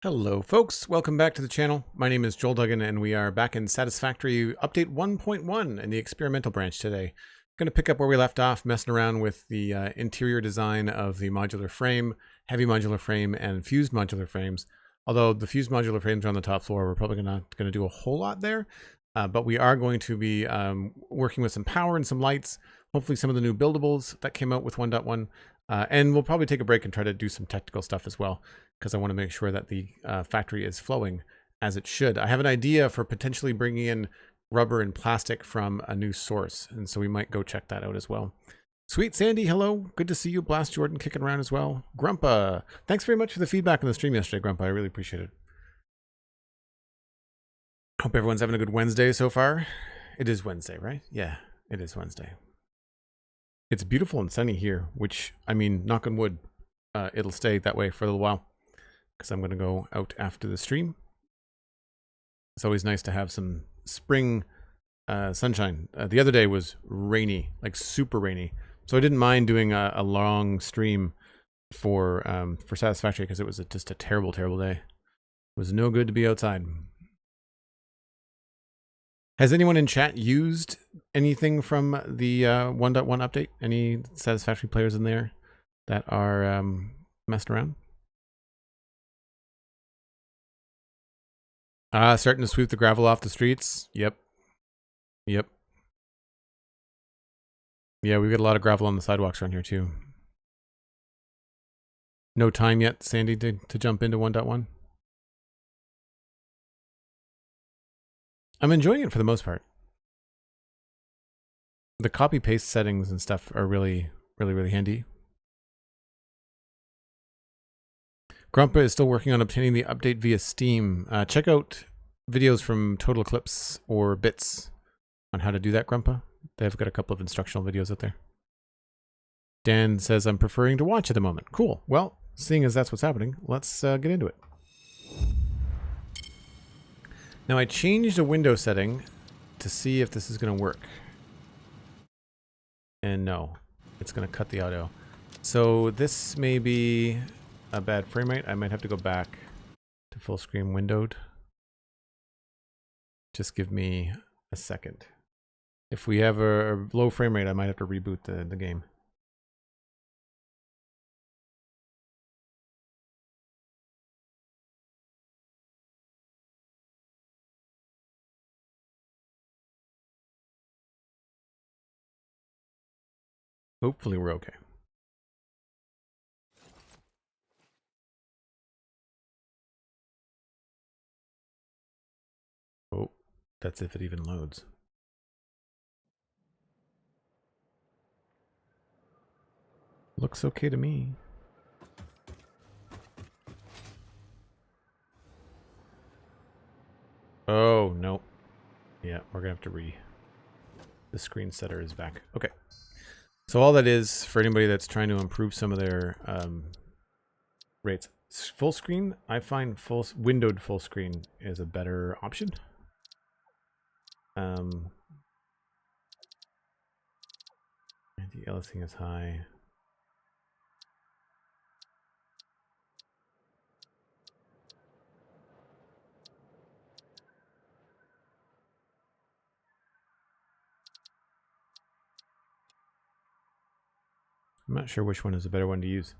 Hello folks, welcome back to the channel. My name is Joel Duggan and we are back in Satisfactory update 1.1 in the experimental branch today. I'm going to pick up where we left off, messing around with the interior design of the modular frame, heavy modular frame, and fused modular frames. Although the fused modular frames are on the top floor, we're probably not going to do a whole lot there. But we are going to be working with some power and some lights, hopefully some of the new buildables that came out with 1.1. And we'll probably take a break and try to do some technical stuff as well, because I want to make sure that the factory is flowing as it should. I have an idea for potentially bringing in rubber and plastic from a new source, and so we might go check that out as well. SweetSandi, hello. Good to see you. Blast Jordan kicking around as well. Grumpa, thanks very much for the feedback on the stream yesterday, Grumpa. I really appreciate it. Hope everyone's having a good Wednesday so far. It is Wednesday, right? Yeah, it is Wednesday. It's beautiful and sunny here, which, I mean, knock on wood, it'll stay that way for a little while, because I'm going to go out after the stream. It's always nice to have some spring sunshine. The other day was rainy, like super rainy. So I didn't mind doing a long stream for Satisfactory, because it was just a terrible, terrible day. It was no good to be outside. Has anyone in chat used anything from the 1.1 update? Any Satisfactory players in there that are messing around? Starting to sweep the gravel off the streets. Yep. Yeah, we've got a lot of gravel on the sidewalks around here too. No time yet, Sandy, to jump into 1.1? I'm enjoying it for the most part. The copy-paste settings and stuff are really handy. Grumpa is still working on obtaining the update via Steam. Check out videos from Total Eclipse or Bits on how to do that, Grumpa. They've got a couple of instructional videos out there. Dan says, I'm preferring to watch at the moment. Cool. Well, seeing as that's what's happening, let's get into it. Now I changed a window setting to see if this is going to work. And no, it's going to cut the audio. So this may be a bad frame rate. I might have to go back to full screen windowed. Just give me a second. If we have a low frame rate, I might have to reboot the game. Hopefully we're okay. Oh, that's if it even loads. Looks okay to me. Oh, no. Yeah, we're gonna have to the screen setter is back. Okay. So all that is, for anybody that's trying to improve some of their rates, full screen, I find windowed full screen is a better option. The aliasing is high. I'm not sure which one is a better one to use.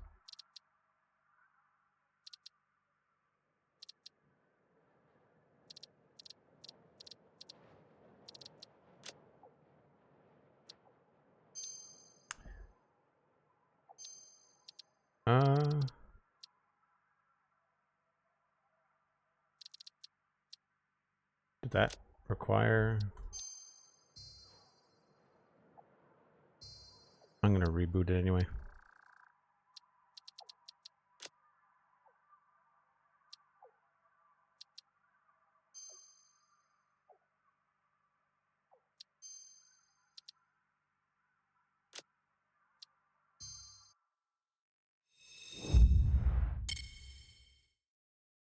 Did that require... I'm going to reboot it anyway.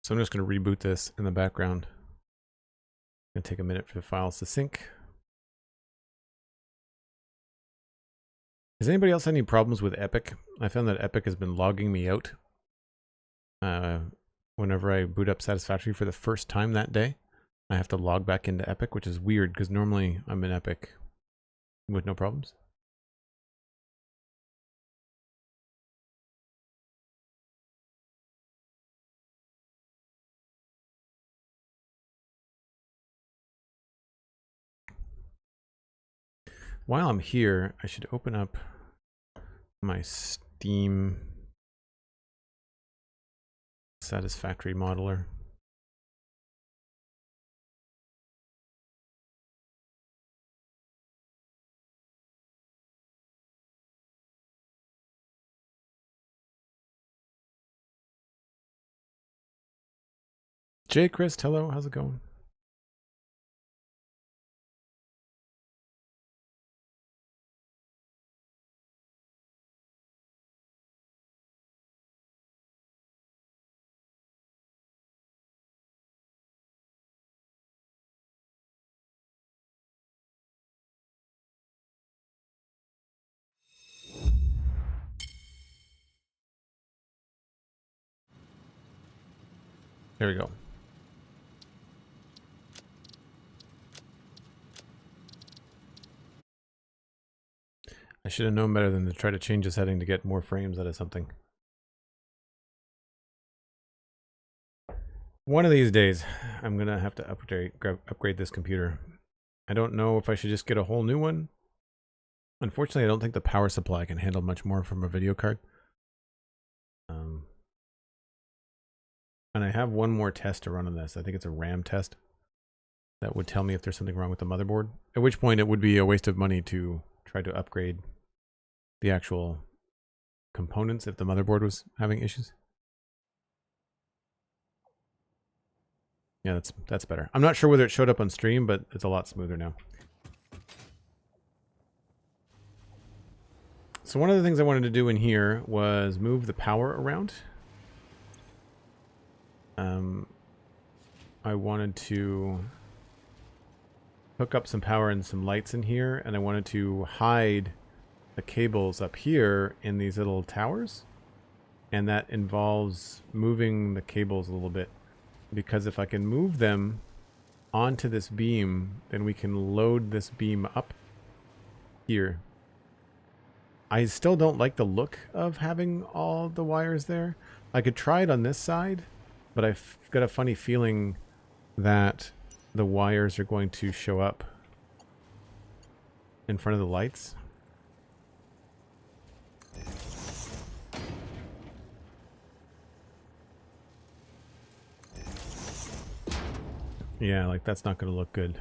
So I'm just going to reboot this in the background. It's going to take a minute for the files to sync. Has anybody else had any problems with Epic? I found that Epic has been logging me out whenever I boot up Satisfactory for the first time that day. I have to log back into Epic, which is weird because normally I'm in Epic with no problems. While I'm here, I should open up my Steam Satisfactory modeler. Jay Chris, hello, how's it going? There we go. I should have known better than to try to change the setting to get more frames out of something. One of these days, I'm going to have to upgrade this computer. I don't know if I should just get a whole new one. Unfortunately, I don't think the power supply can handle much more from a video card. And I have one more test to run on this. I think it's a RAM test. That would tell me if there's something wrong with the motherboard. At which point it would be a waste of money to try to upgrade the actual components if the motherboard was having issues. Yeah, that's better. I'm not sure whether it showed up on stream, but it's a lot smoother now. So one of the things I wanted to do in here was move the power around. I wanted to hook up some power and some lights in here, and I wanted to hide the cables up here in these little towers. And that involves moving the cables a little bit, because if I can move them onto this beam, then we can load this beam up here. I still don't like the look of having all the wires there. I could try it on this side, but I've got a funny feeling that the wires are going to show up in front of the lights. Yeah, like that's not going to look good.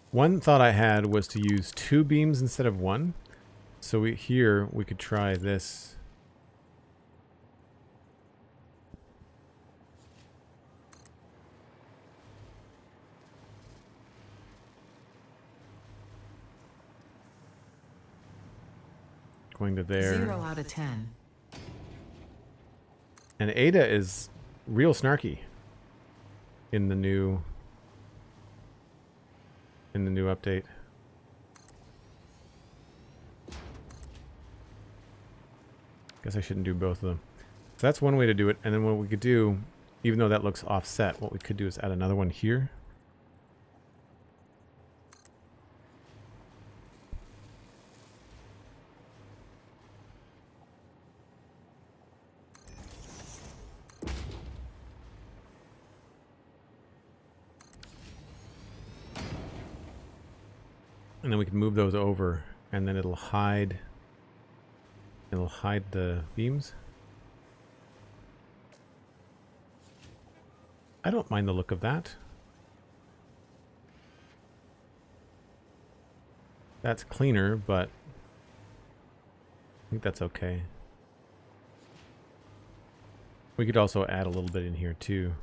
One thought I had was to use 2 beams instead of 1. So we could try this. Going to there. 0 out of 10. And Ada is real snarky in the new update. Guess I shouldn't do both of them. So that's one way to do it. And then what we could do, even though that looks offset, what we could do is add another one here. And then we can move those over, and then it'll hide the beams. I don't mind the look of that. That's cleaner, but I think that's okay. We could also add a little bit in here too.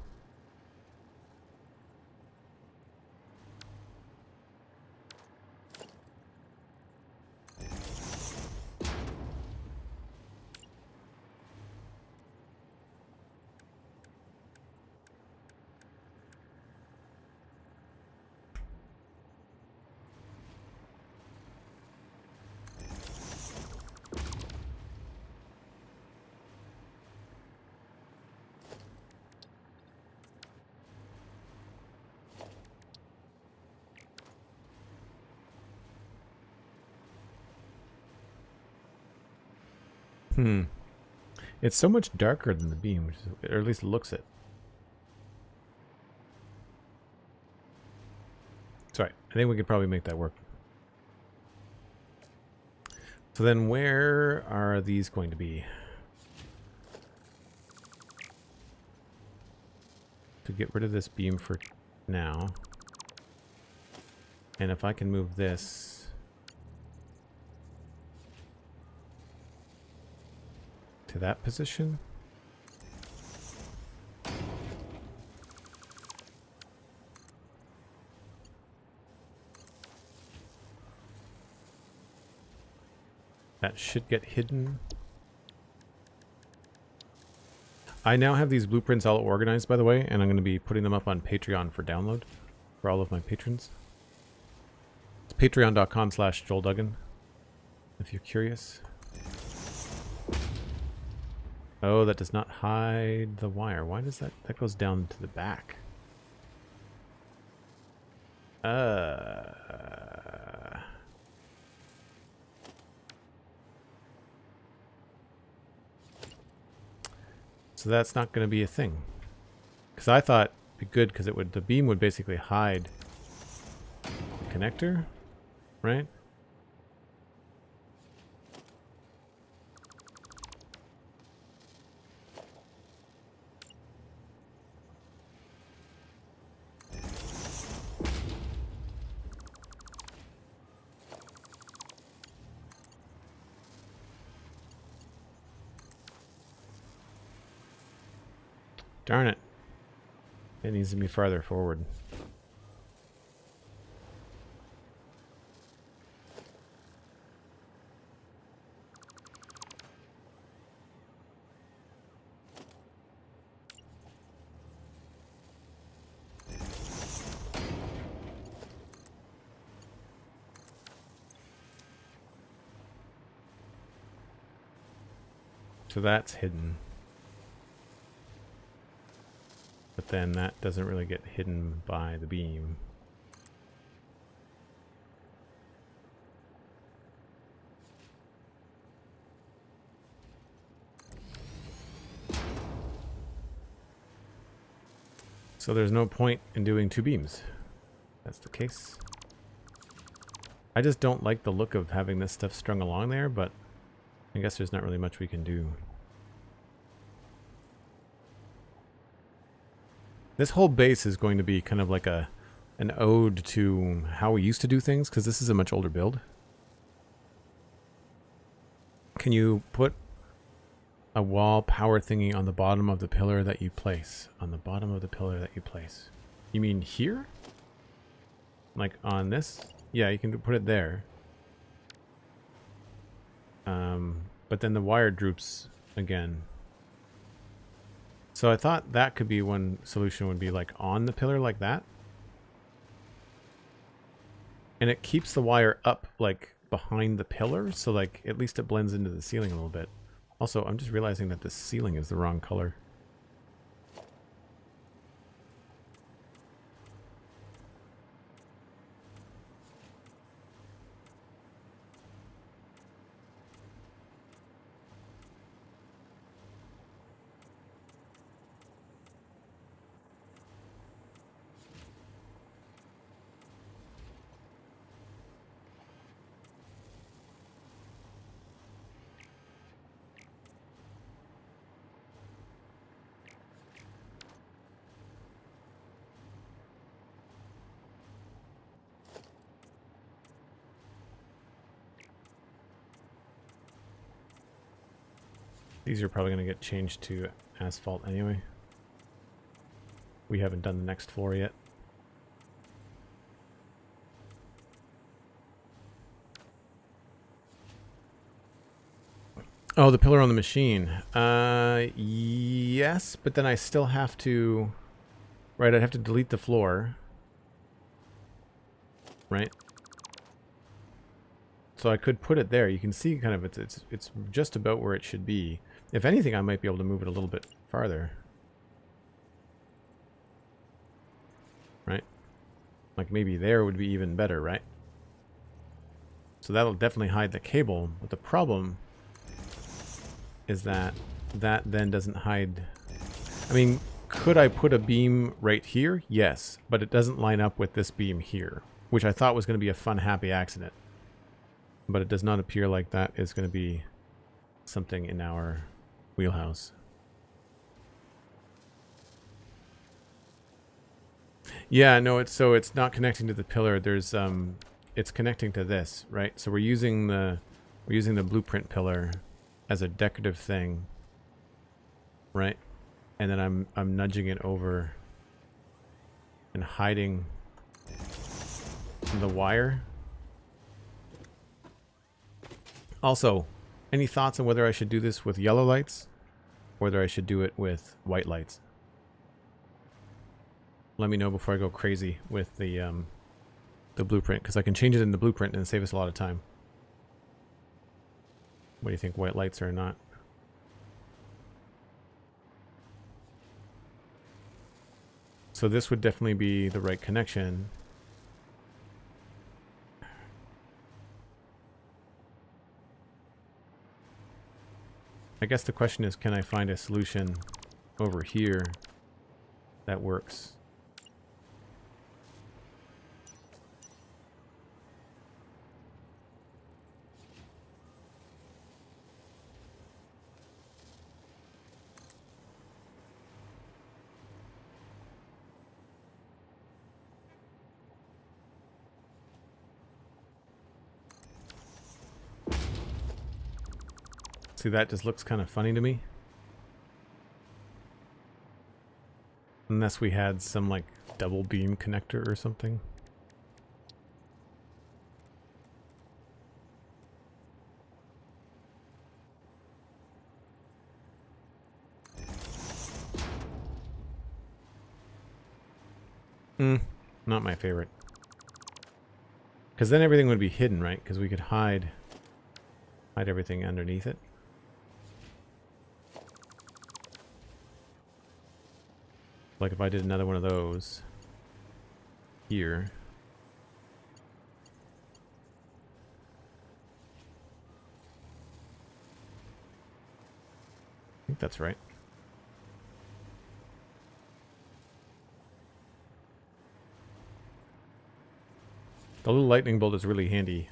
It's so much darker than the beam, which is, or at least looks it. Sorry, I think we could probably make that work. So then where are these going to be? To get rid of this beam for now. And if I can move this to that position. That should get hidden. I now have these blueprints all organized, by the way, and I'm going to be putting them up on Patreon for download for all of my patrons. It's patreon.com/JoelDuggan, if you're curious. Oh, that does not hide the wire. Why does that? That goes down to the back. So that's not going to be a thing. Because I thought it'd be good because it would, the beam would basically hide the connector, right? Darn it. It needs to be farther forward. So that's hidden. But then that doesn't really get hidden by the beam. So there's no point in doing two beams. That's the case. I just don't like the look of having this stuff strung along there, but I guess there's not really much we can do. This whole base is going to be kind of like an ode to how we used to do things, because this is a much older build. Can you put a wall power thingy on the bottom of the pillar that you place? On the bottom of the pillar that you place. You mean here? Like on this? Yeah, you can put it there. But then the wire droops again. So I thought that could be one solution, would be like on the pillar like that. And it keeps the wire up like behind the pillar, so like at least it blends into the ceiling a little bit. Also, I'm just realizing that the ceiling is the wrong color. These are probably going to get changed to asphalt anyway. We haven't done the next floor yet. Oh, the pillar on the machine. Yes, but then I still have to... Right, I'd have to delete the floor. Right? So I could put it there. You can see kind of it's just about where it should be. If anything, I might be able to move it a little bit farther. Right? Like maybe there would be even better, right? So that'll definitely hide the cable. But the problem is that that then doesn't hide. I mean, could I put a beam right here? Yes, but it doesn't line up with this beam here, which I thought was going to be a fun, happy accident. But it does not appear like that is going to be something in our wheelhouse. Yeah, no, it's not connecting to the pillar. There's it's connecting to this, right? So we're using the blueprint pillar as a decorative thing, right? And then I'm nudging it over and hiding the wire. Also, any thoughts on whether I should do this with yellow lights or whether I should do it with white lights? Let me know before I go crazy with the blueprint, because I can change it in the blueprint and save us a lot of time. What do you think, white lights or not? So this would definitely be the right connection. I guess the question is, can I find a solution over here that works? See, that just looks kind of funny to me. Unless we had some like double beam connector or something. Not my favorite. Because then everything would be hidden, right? Because we could hide everything underneath it. Like if I did another one of those here. I think that's right. The little lightning bolt is really handy.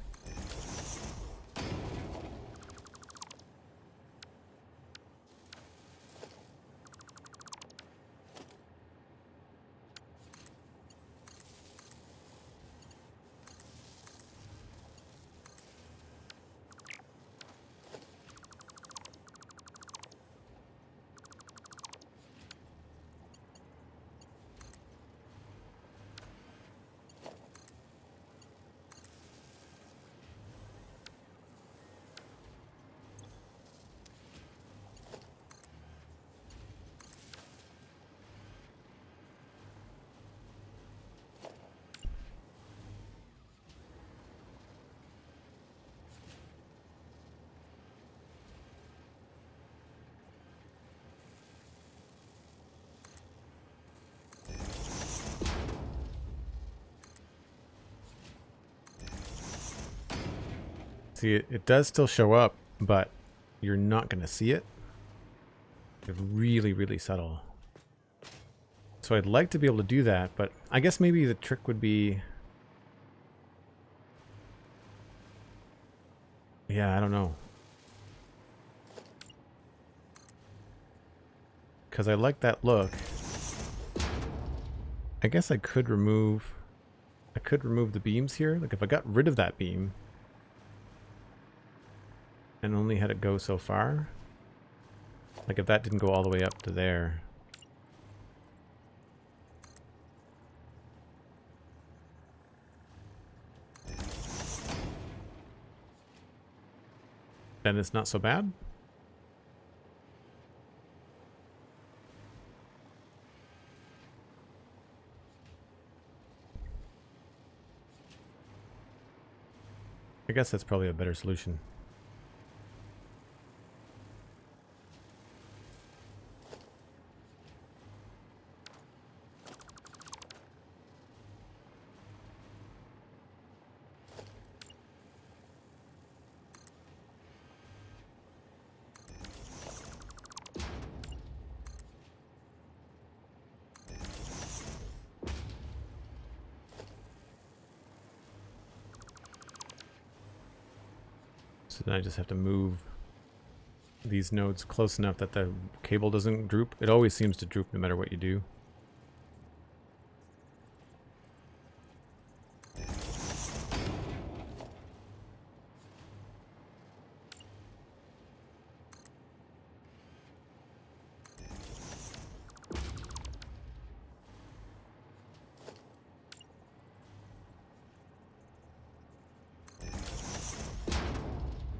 See, it does still show up, but you're not going to see it. It's really, really subtle. So I'd like to be able to do that, but I guess maybe the trick would be... Yeah, I don't know. Because I like that look. I guess I could remove... the beams here. Like if I got rid of that beam... and only had it go so far. Like if that didn't go all the way up to there. Then it's not so bad. I guess that's probably a better solution. So then I just have to move these nodes close enough that the cable doesn't droop. It always seems to droop no matter what you do.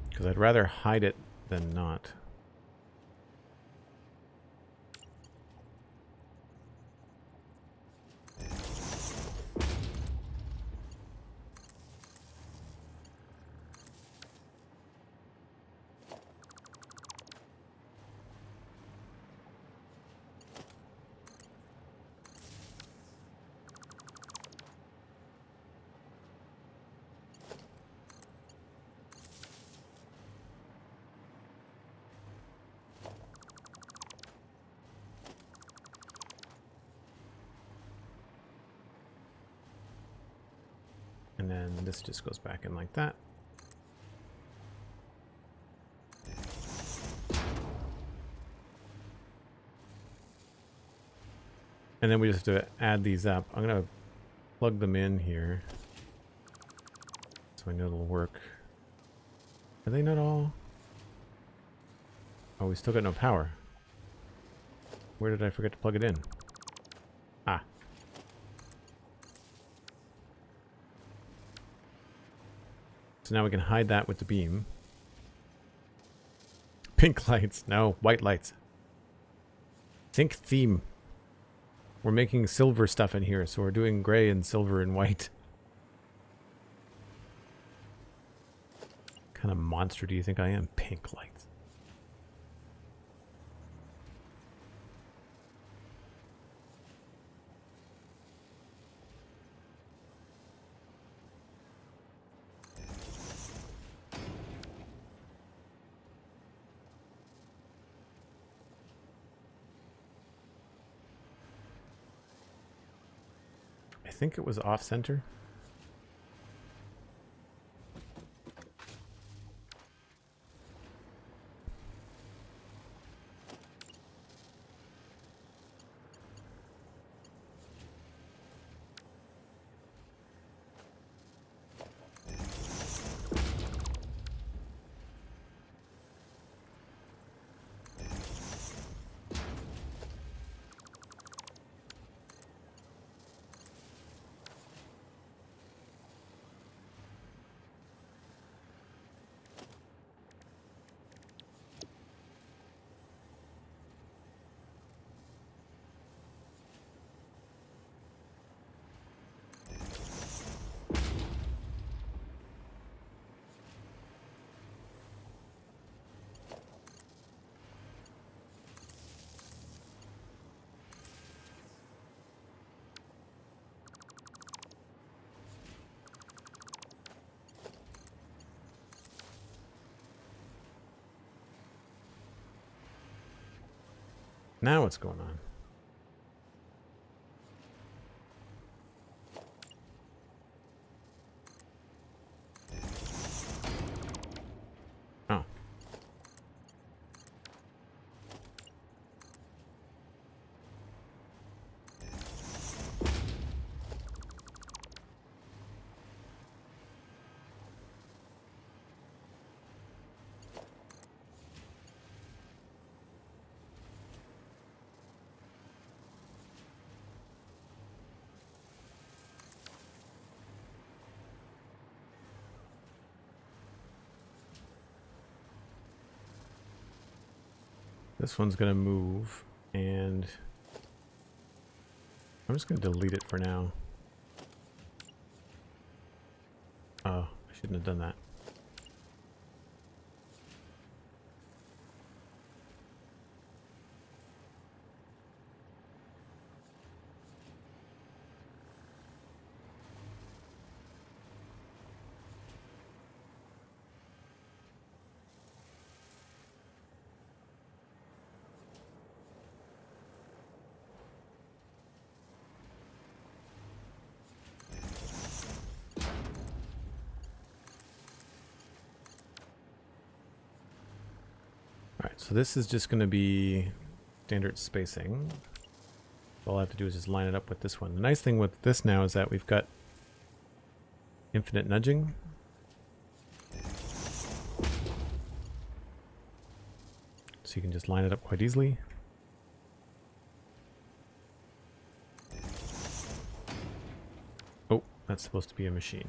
Because I'd rather hide it than not. And then this just goes back in like that. And then we just have to add these up. I'm going to plug them in here so I know it'll work. Are they not all? Oh, we still got no power. Where did I forget to plug it in? Ah. So now we can hide that with the beam. Pink lights. No, white lights. Think theme. We're making silver stuff in here, so we're doing gray and silver and white. What kind of monster do you think I am? Pink lights. I think it was off-center. Now what's going on? Oh. This one's going to move, and I'm just going to delete it for now. Oh, I shouldn't have done that. So this is just going to be standard spacing. All I have to do is just line it up with this one. The nice thing with this now is that we've got infinite nudging. So you can just line it up quite easily. Oh, that's supposed to be a machine.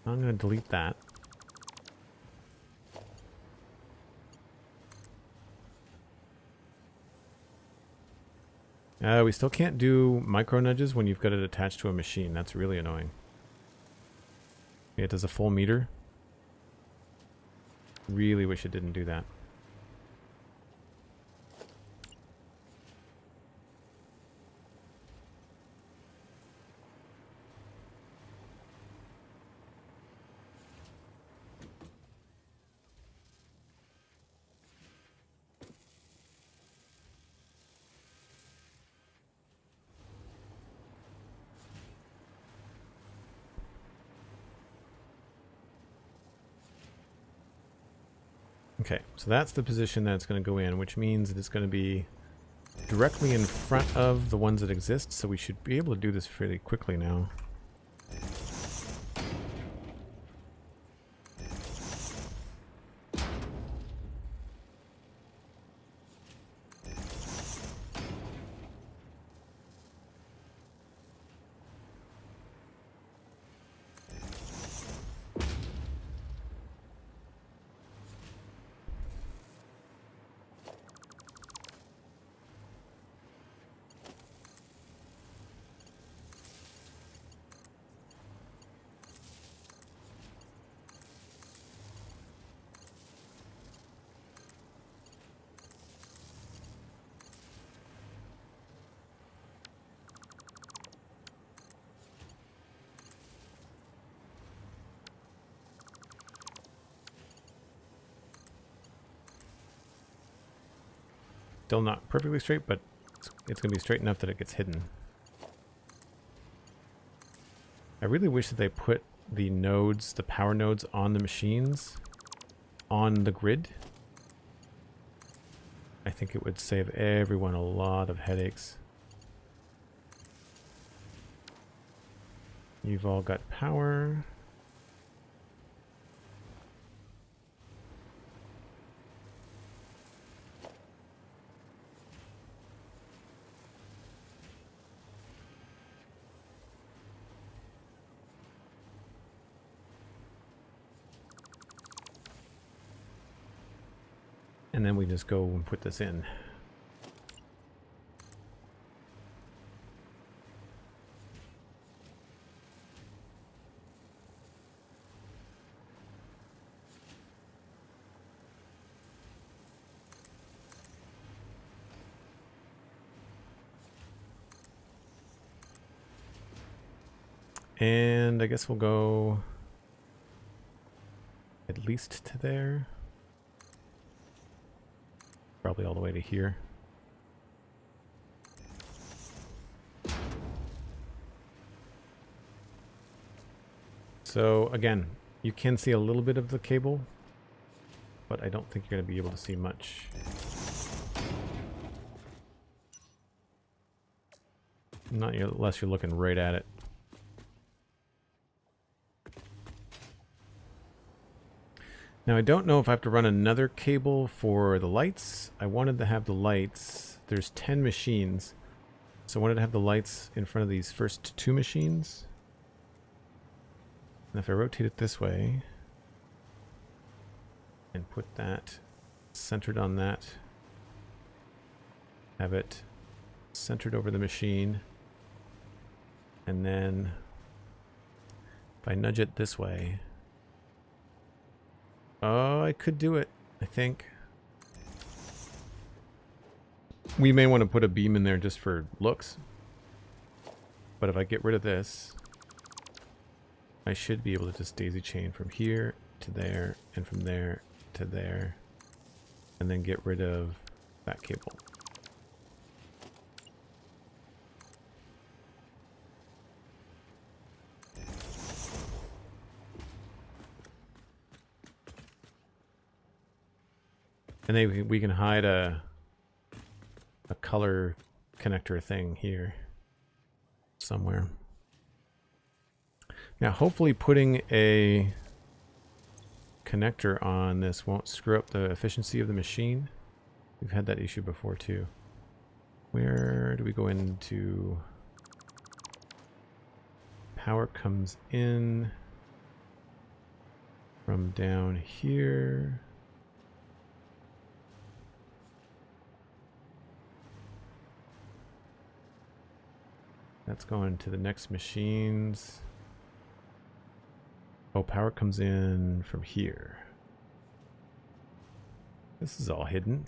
I'm going to delete that. We still can't do micro nudges when you've got it attached to a machine. That's really annoying. It does a full meter. Really wish it didn't do that. Okay, so that's the position that it's going to go in, which means that it's going to be directly in front of the ones that exist, so we should be able to do this fairly quickly now. Still not perfectly straight, but it's going to be straight enough that it gets hidden. I really wish that they put the nodes, the power nodes on the machines on the grid. I think it would save everyone a lot of headaches. You've all got power. And then we just go and put this in. And I guess we'll go at least to there. Probably all the way to here. So again, you can see a little bit of the cable, but I don't think you're going to be able to see much. Not unless you're looking right at it. Now I don't know if I have to run another cable for the lights. I wanted to have the lights. There's 10 machines. So I wanted to have the lights in front of these first 2 machines. And if I rotate it this way and put that centered on that, have it centered over the machine, and then if I nudge it this way, oh, I could do it, I think. We may want to put a beam in there just for looks. But if I get rid of this, I should be able to just daisy chain from here to there, and from there to there, and then get rid of that cable. And then we can hide a color connector thing here somewhere. Now, hopefully putting a connector on this won't screw up the efficiency of the machine. We've had that issue before too. Where do we go into? Power comes in from down here. That's going to the next machines. Oh, power comes in from here. This is all hidden.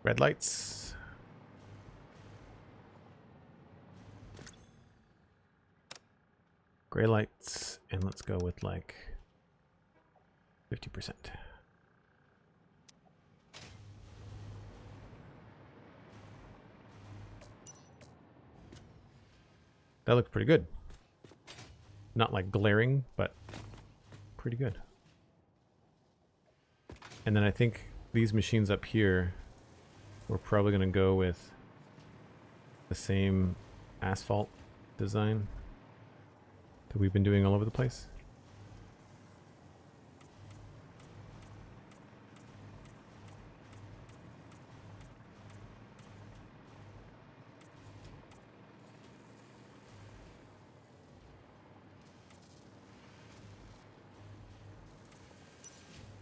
Red lights. Gray lights. And let's go with like 50%. That looks pretty good. Not like glaring, but pretty good. And then I think these machines up here, we're probably going to go with the same asphalt design that we've been doing all over the place.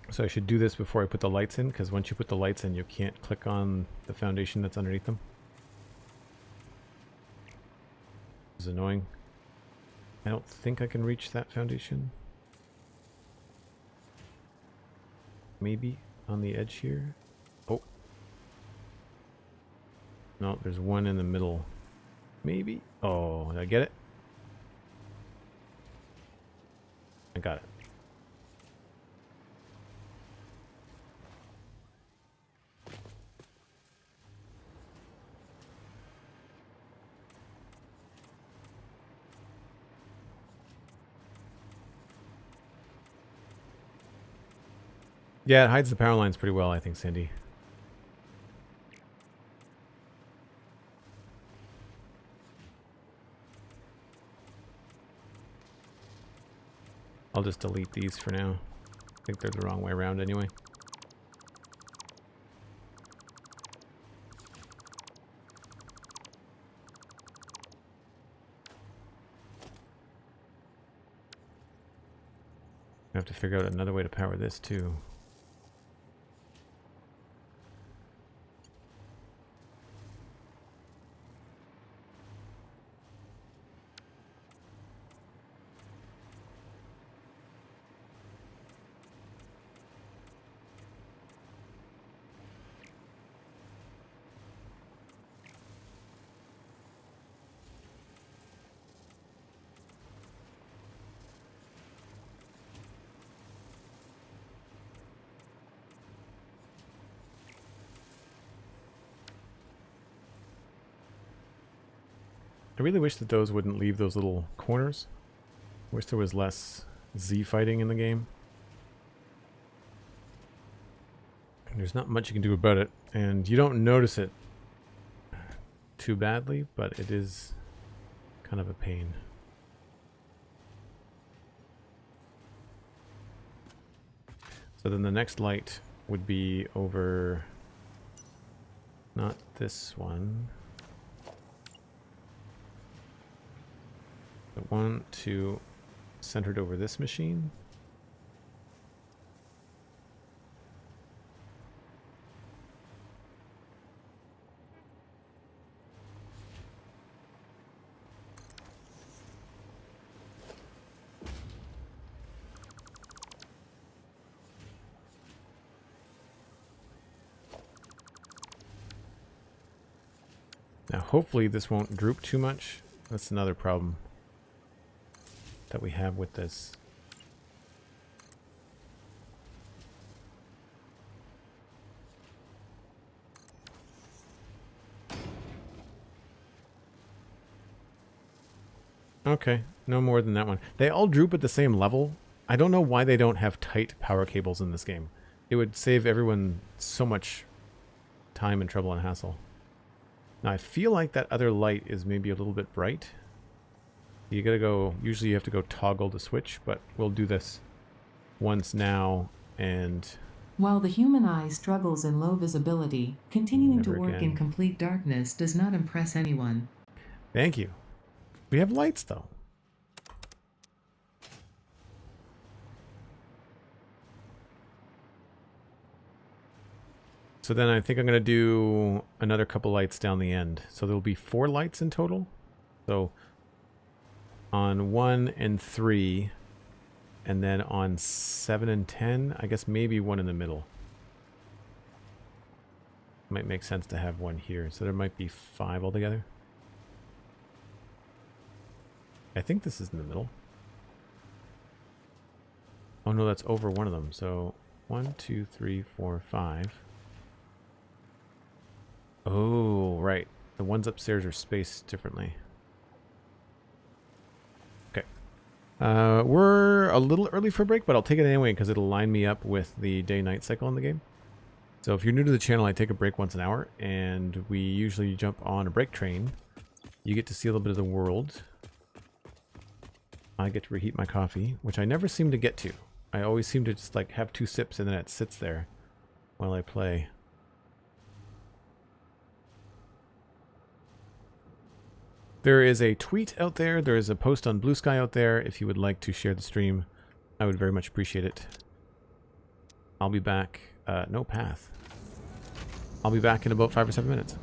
So I should do this before I put the lights in, because once you put the lights in, you can't click on the foundation that's underneath them. It's annoying. I don't think I can reach that foundation. Maybe on the edge here. Oh. No, there's one in the middle. Maybe. Oh, did I get it? I got it. Yeah, it hides the power lines pretty well, I think, Sandy. I'll just delete these for now. I think they're the wrong way around anyway. I have to figure out another way to power this too. I really wish that those wouldn't leave those little corners. I wish there was less Z fighting in the game. There's not much you can do about it, and you don't notice it too badly, but it is kind of a pain. So then the next light would be over, not this one. The one, two, centered over this machine. Now, hopefully this won't droop too much. That's another problem that we have with this. Okay, no more than that one. They all droop at the same level. I don't know why they don't have tight power cables in this game. It would save everyone so much time and trouble and hassle. Now I feel like that other light is maybe a little bit bright. You gotta go, usually you have to go toggle the switch, but we'll do this once now and... While the human eye struggles in low visibility, continuing to work in complete darkness does not impress anyone. Thank you. We have lights though. So then I think I'm going to do another couple lights down the end. So there'll be 4 lights in total. So on 1 and 3, and then on 7 and 10, I guess maybe one in the middle. Might make sense to have one here. So there might be 5 altogether. I think this is in the middle. Oh no, that's over one of them. So 1, 2, 3, 4, 5. Oh, right. The ones upstairs are spaced differently. Okay. We're a little early for a break, but I'll take it anyway because it'll line me up with the day-night cycle in the game. So if you're new to the channel, I take a break once an hour, and we usually jump on a break train. You get to see a little bit of the world. I get to reheat my coffee, which I never seem to get to. I always seem to just like have 2 sips and then it sits there while I play. There is a tweet out there. There is a post on Blue Sky out there. If you would like to share the stream, I would very much appreciate it. I'll be back. No path. I'll be back in about 5 or 7 minutes.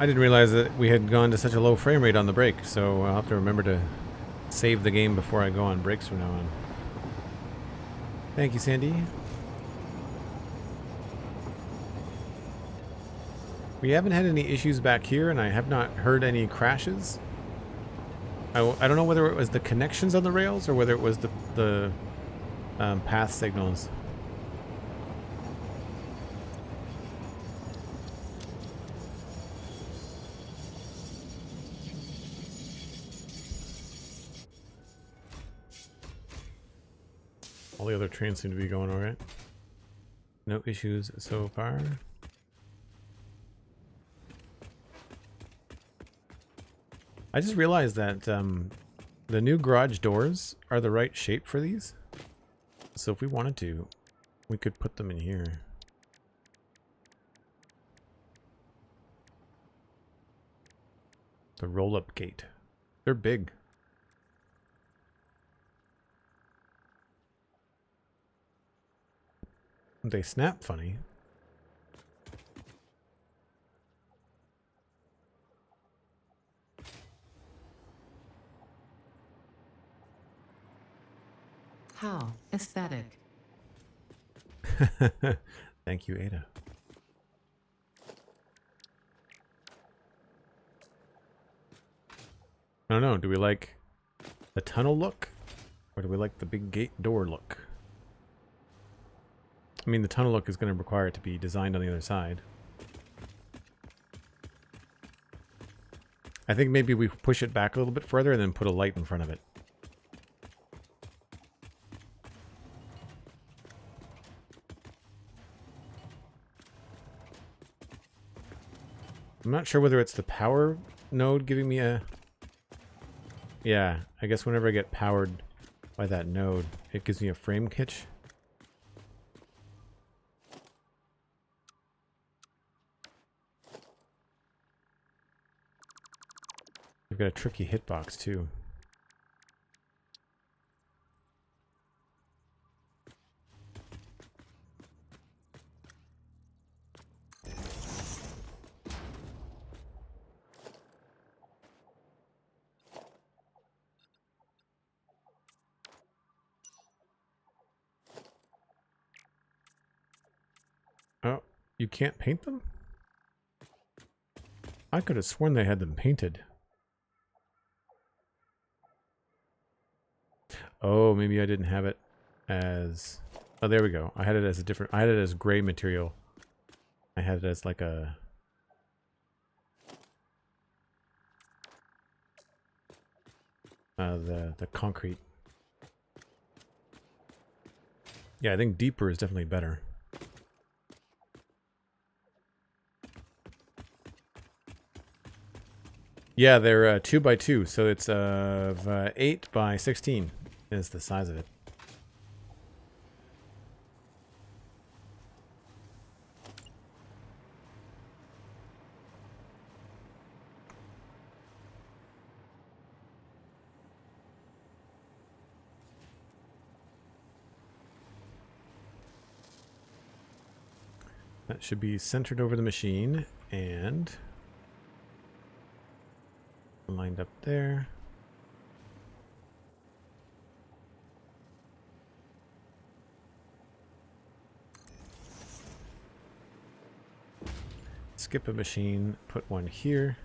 I didn't realize that we had gone to such a low frame rate on the brake, so I'll have to remember to save the game before I go on brakes from now on. Thank you, Sandy. We haven't had any issues back here, and I have not heard any crashes. I don't know whether it was the connections on the rails or whether it was the path signals. All the other trains seem to be going all right. No issues so far. I just realized that the new garage doors are the right shape for these. So if we wanted to, we could put them in here. The roll-up gate. They're big. They snap funny. How aesthetic. Thank you, Ada. I don't know, do we like the tunnel look? Or do we like the big gate door look? I mean, the tunnel look is going to require it to be designed on the other side. I think maybe we push it back a little bit further and then put a light in front of it. I'm not sure whether it's the power node giving me a... Yeah, I guess whenever I get powered by that node, it gives me a frame catch. We've got a tricky hitbox too. Oh, you can't paint them? I could have sworn they had them painted. Oh, maybe I didn't have it as... Oh, there we go. I had it as a different... I had it as gray material. I had it as like a... the concrete. Yeah, I think deeper is definitely better. Yeah, they're 2x2, so it's 8 by 16 is the size of it. That should be centered over the machine and lined up there. Skip a machine, put one here.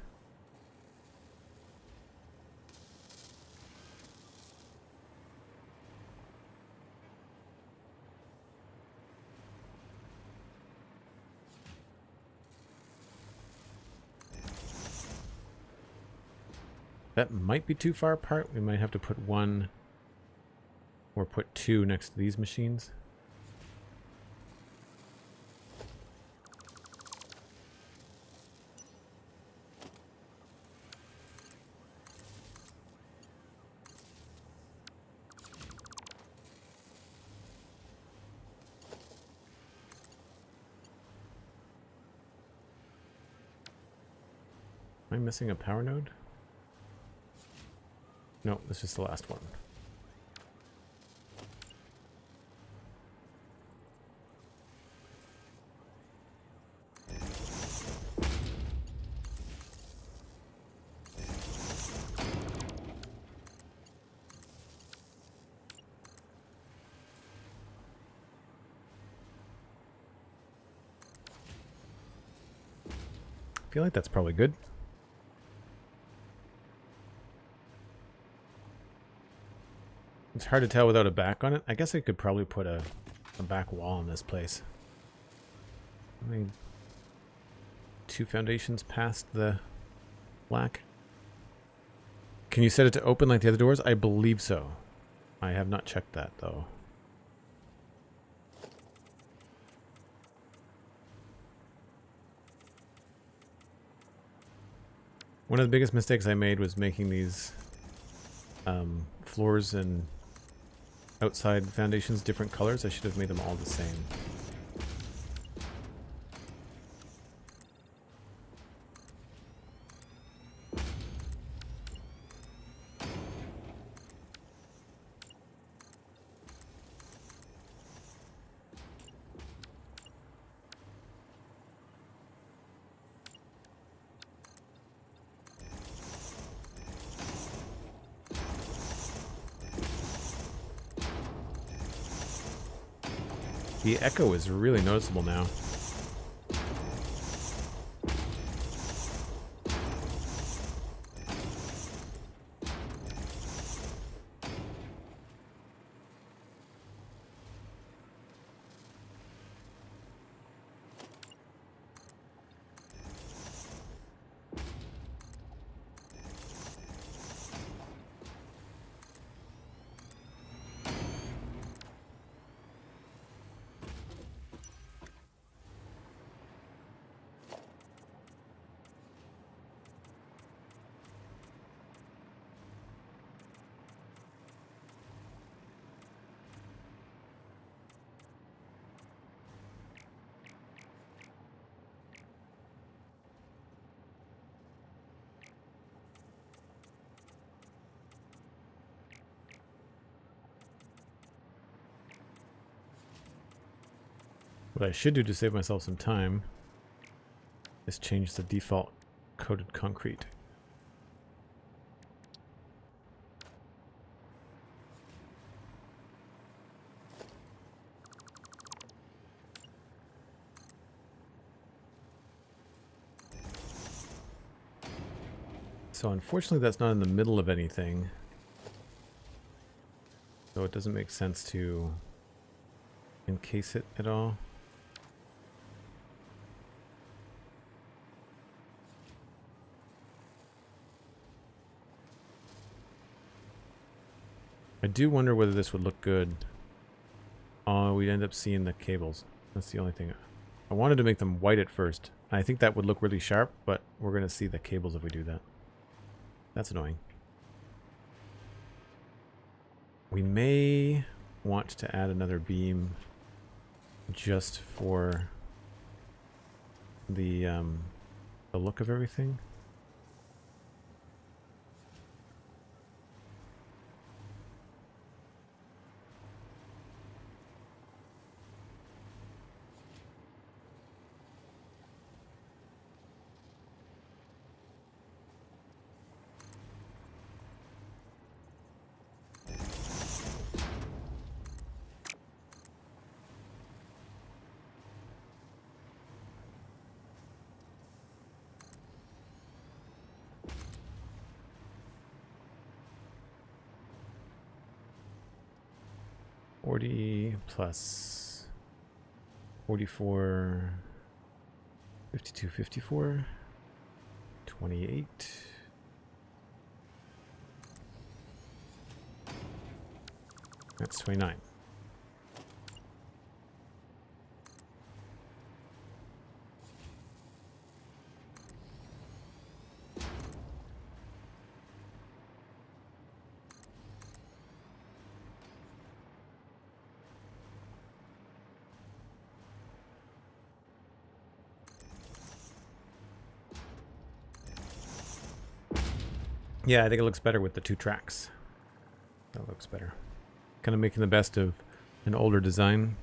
That might be too far apart. We might have to put one or put two next to these machines. Am I missing a power node? No, this is the last one. feel like that's probably good. It's hard to tell without a back on it. I guess I could probably put a back wall in this place. I mean, 2 foundations past the black. Can you set it to open like the other doors? I believe so. I have not checked that though. One of the biggest mistakes I made was making these floors and outside foundations different colors. I should have made them all the same. The echo is really noticeable now. What I should do to save myself some time is change the default coated concrete. So unfortunately that's not in the middle of anything. So it doesn't make sense to encase it at all. I do wonder whether this would look good. Oh, we'd end up seeing the cables. That's the only thing. I wanted to make them white at first. I think that would look really sharp, but we're going to see the cables if we do that. That's annoying. We may want to add another beam just for the look of everything. Plus 44, 52, 54, 28. That's 29. Yeah, I think it looks better with the 2 tracks. That looks better. Kind of making the best of an older design.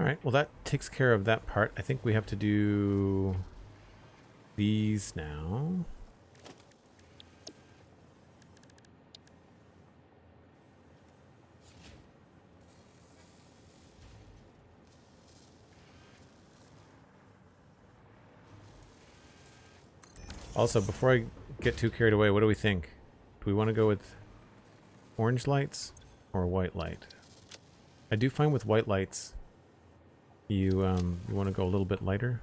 All right, well that takes care of that part. I think we have to do these now. Also, before I get too carried away, what do we think? Do we want to go with orange lights or white light? I do find with white lights, you want to go a little bit lighter.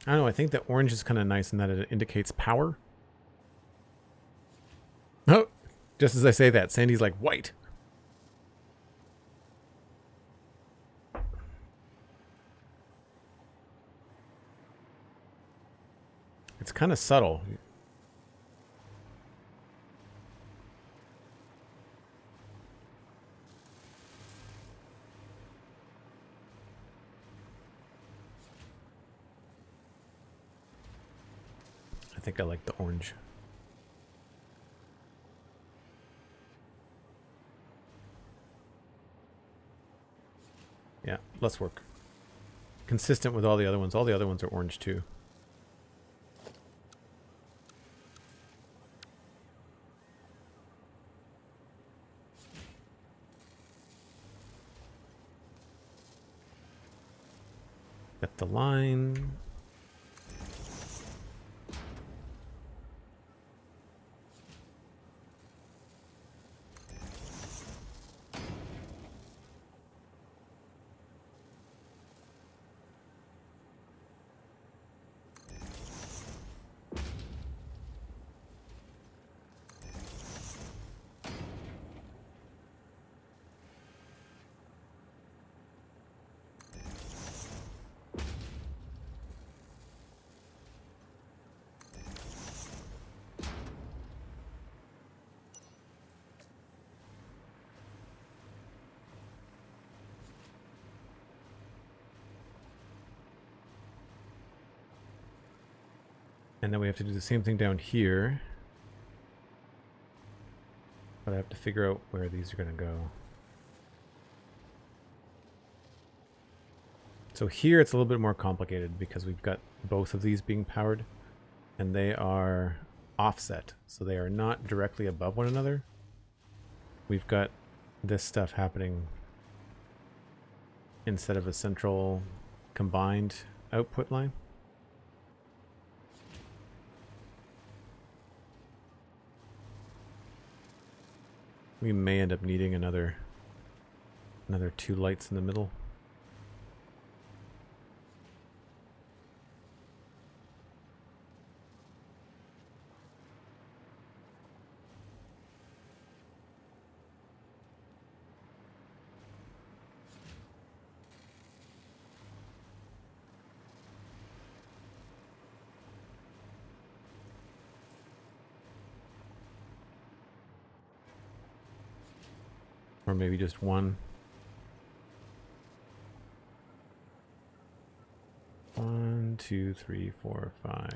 I don't know, I think that orange is kind of nice in that it indicates power. Oh, just as I say that, Sandy's like, white. It's kind of subtle. I think I like the orange. Yeah, let's work. Consistent with all the other ones. All the other ones are orange too. Got the line. And then we have to do the same thing down here. But I have to figure out where these are going to go. So here it's a little bit more complicated because we've got both of these being powered. And they are offset. So they are not directly above one another. We've got this stuff happening instead of a central combined output line. We may end up needing another 2 lights in the middle. Or maybe just one. 1, 2, 3, 4, 5.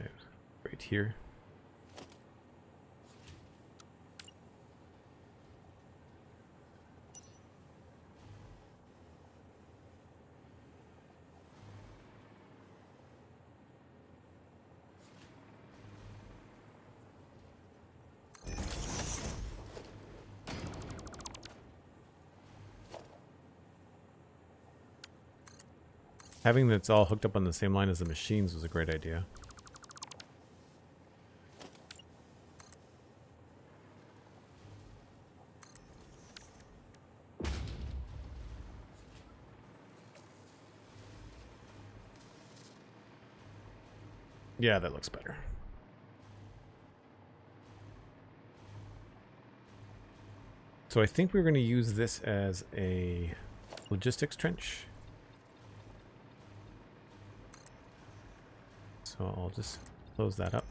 Right here. Having that's all hooked up on the same line as the machines was a great idea. Yeah, that looks better. So I think we're going to use this as a logistics trench. So I'll just close that up.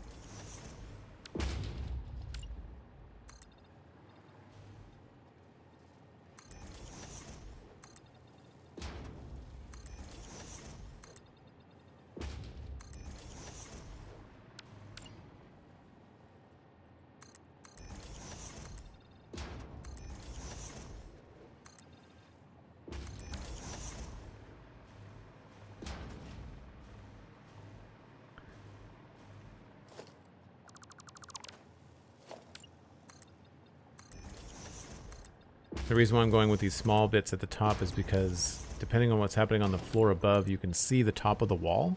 The reason why I'm going with these small bits at the top is because depending on what's happening on the floor above, you can see the top of the wall,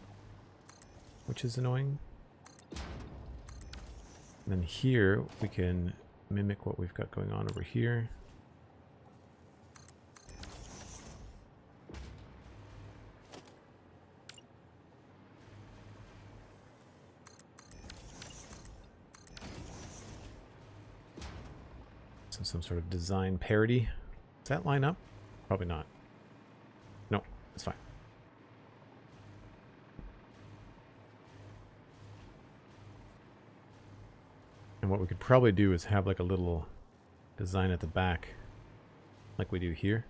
which is annoying. And then here we can mimic what we've got going on over here. So some sort of design parody. Does that line up? Probably not. No, it's fine. And what we could probably do is have like a little design at the back, like we do here.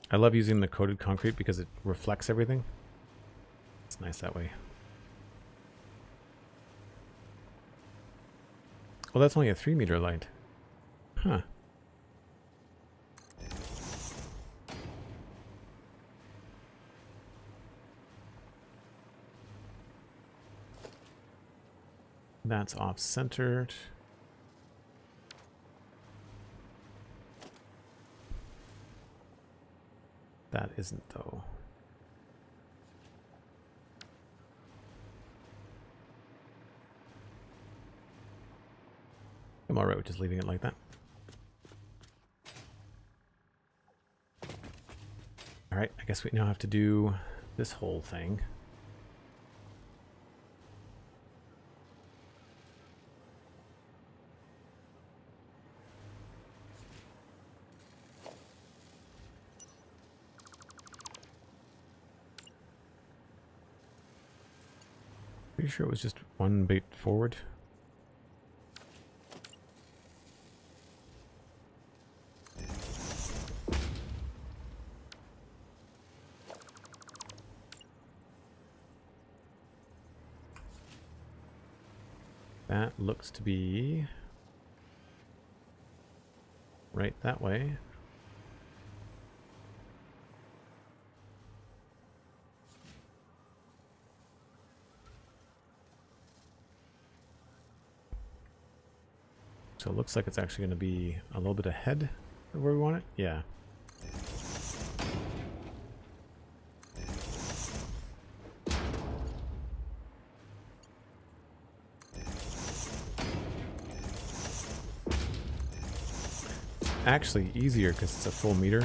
I love using the coated concrete because it reflects everything. It's nice that way. Well, that's only a 3-meter light. Huh. That's off-centered. That isn't, though. I'm alright with just leaving it like that. Alright, I guess we now have to do this whole thing. Pretty sure it was just one bait forward. That looks to be right that way. So it looks like it's actually going to be a little bit ahead of where we want it. Yeah. Actually easier because it's a full meter.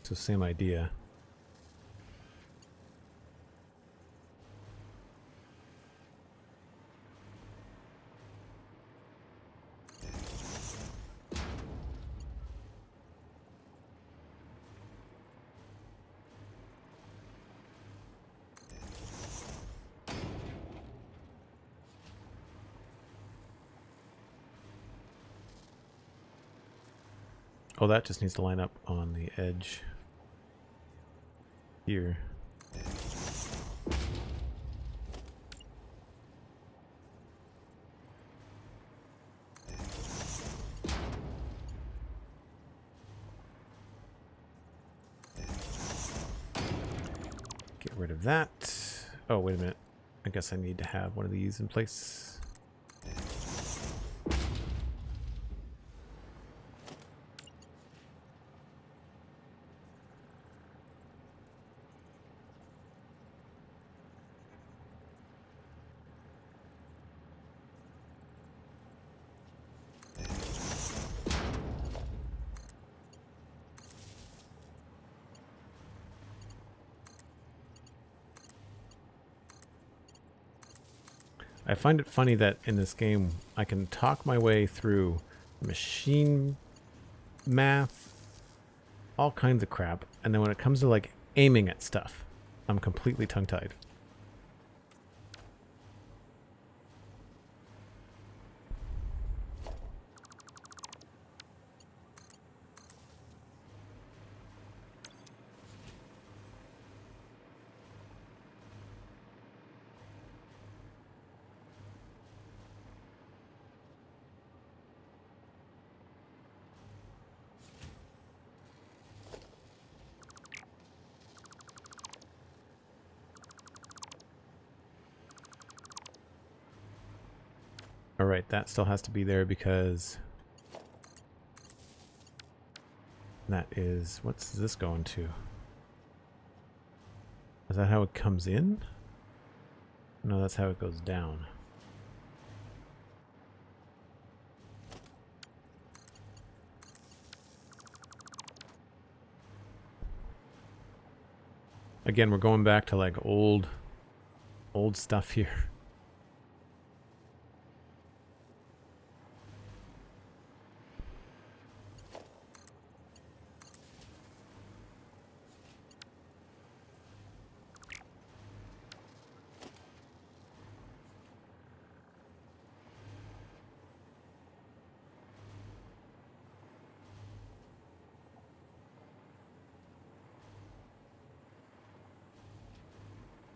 So same idea. Oh, that just needs to line up on the edge here. Get rid of that. Oh, wait a minute. I guess I need to have one of these in place. I find it funny that in this game I can talk my way through machine math, all kinds of crap, and then when it comes to like aiming at stuff, I'm completely tongue-tied. Alright, that still has to be there because that is... what's this going to? Is that how it comes in? No, that's how it goes down. Again, we're going back to like old stuff here.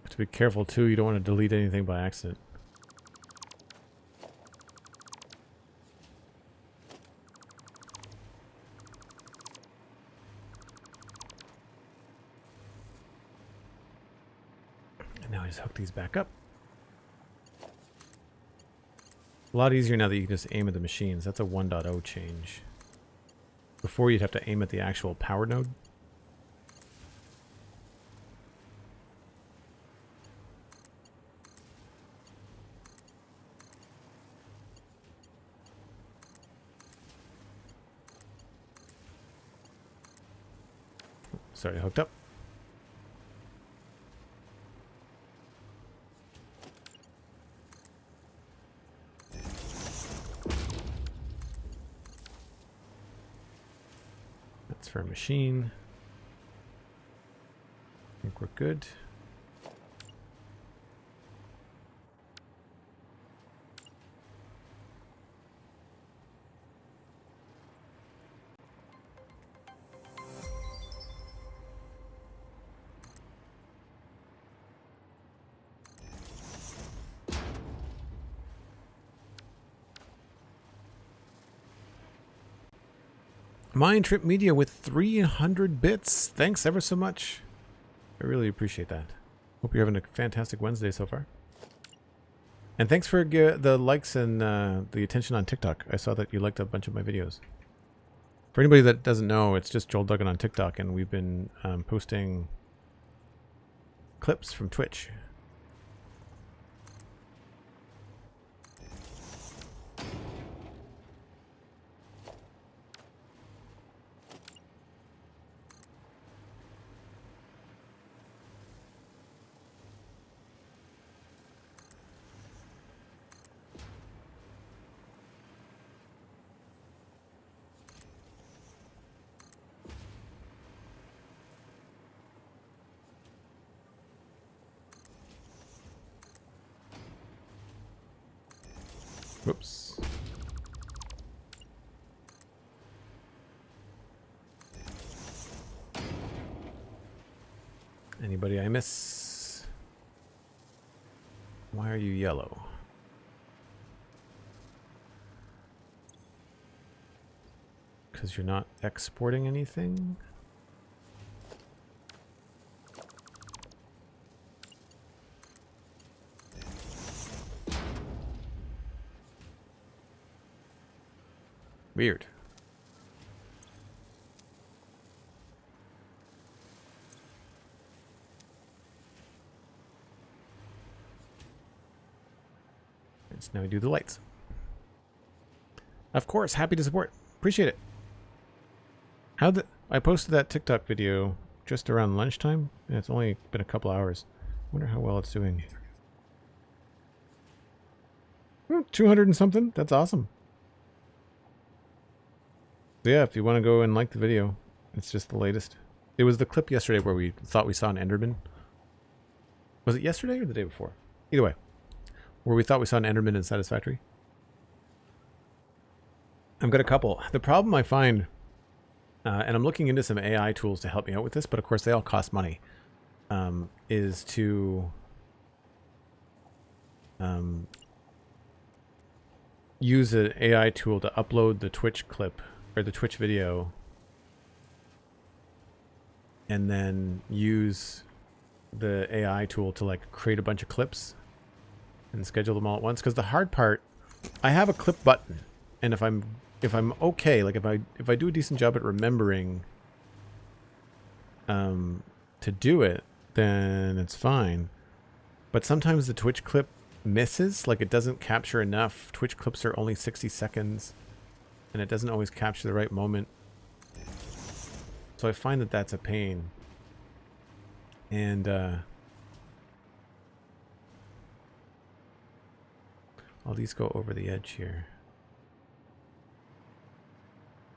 To be careful too, you don't want to delete anything by accident. And now I just hook these back up. A lot easier now that you can just aim at the machines. That's a 1.0 change. Before you'd have to aim at the actual power node. Sorry, hooked up. That's for a machine. I think we're good. MindTripMedia with 300 bits. Thanks ever so much. I really appreciate that. Hope you're having a fantastic Wednesday so far. And thanks for the likes and the attention on TikTok. I saw that you liked a bunch of my videos. For anybody that doesn't know, it's just Joel Duggan on TikTok, and we've been posting clips from Twitch. Whoops. Anybody I miss? Why are you yellow? Because you're not exporting anything? Weird. So now we do the lights. Of course, happy to support. Appreciate it. I posted that TikTok video just around lunchtime, and it's only been a couple hours. Wonder how well it's doing. 200 and something. That's awesome. Yeah, if you want to go and like the video, it's just the latest. It was the clip yesterday where we thought we saw an Enderman. Was it yesterday or the day before? Either way, where we thought we saw an Enderman in Satisfactory. I've got a couple. The problem I find, and I'm looking into some AI tools to help me out with this, but of course they all cost money, is to use an AI tool to upload the Twitch clip or the Twitch video and then use the AI tool to like create a bunch of clips and schedule them all at once. Because the hard part, I have a clip button, and if I'm okay, like if I do a decent job at remembering to do it, then it's fine. But sometimes the Twitch clip misses, like it doesn't capture enough. Twitch clips are only 60 seconds and it doesn't always capture the right moment. So I find that that's a pain. And I'll these go over the edge here.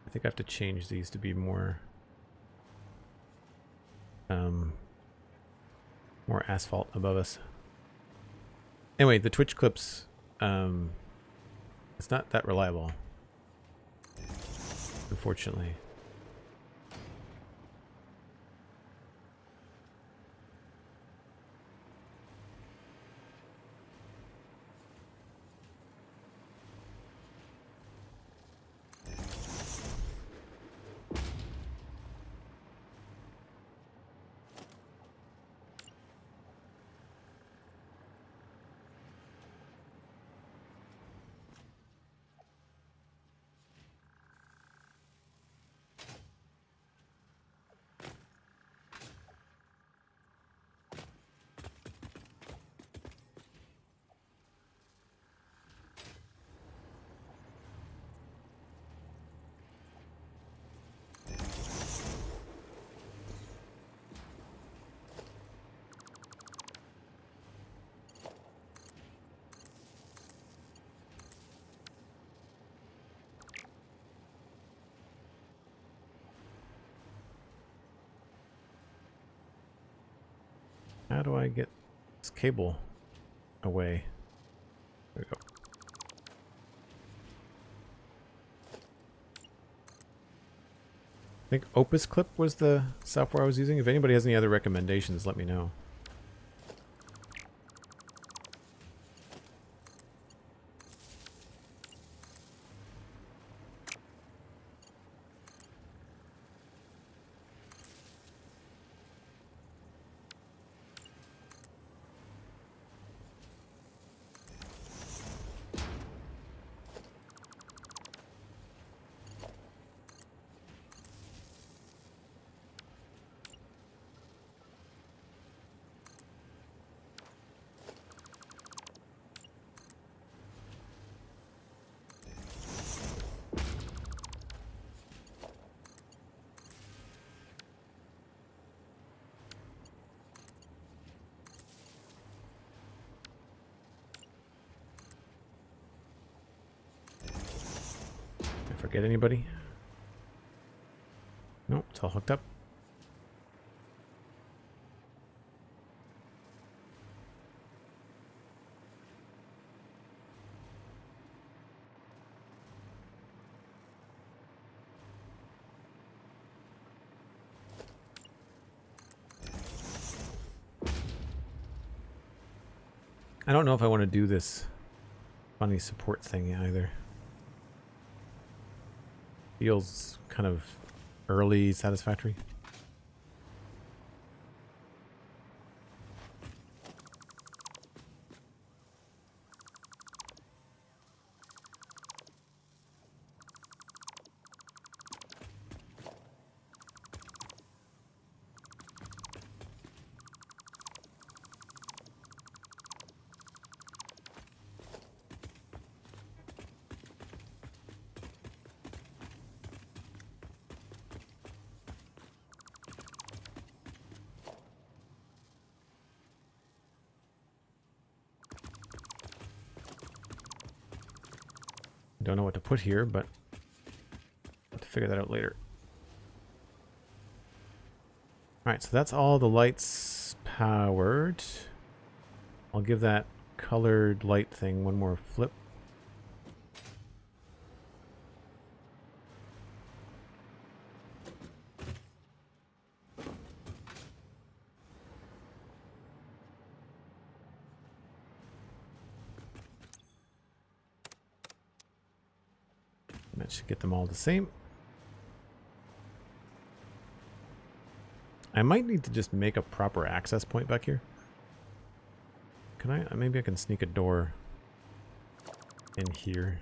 I think I have to change these to be more more asphalt above us. Anyway, the Twitch clips, it's not that reliable, unfortunately. How do I get this cable away? There we go. I think Opus Clip was the software I was using. If anybody has any other recommendations, let me know. Forget anybody? Nope, it's all hooked up. I don't know if I want to do this funny support thing either. Feels kind of early Satisfactory. Don't know what to put here, but I'll have to figure that out later. Alright, so that's all the lights powered. I'll give that colored light thing one more flip. That should get them all the same. I might need to just make a proper access point back here. Can I? Maybe I can sneak a door in here.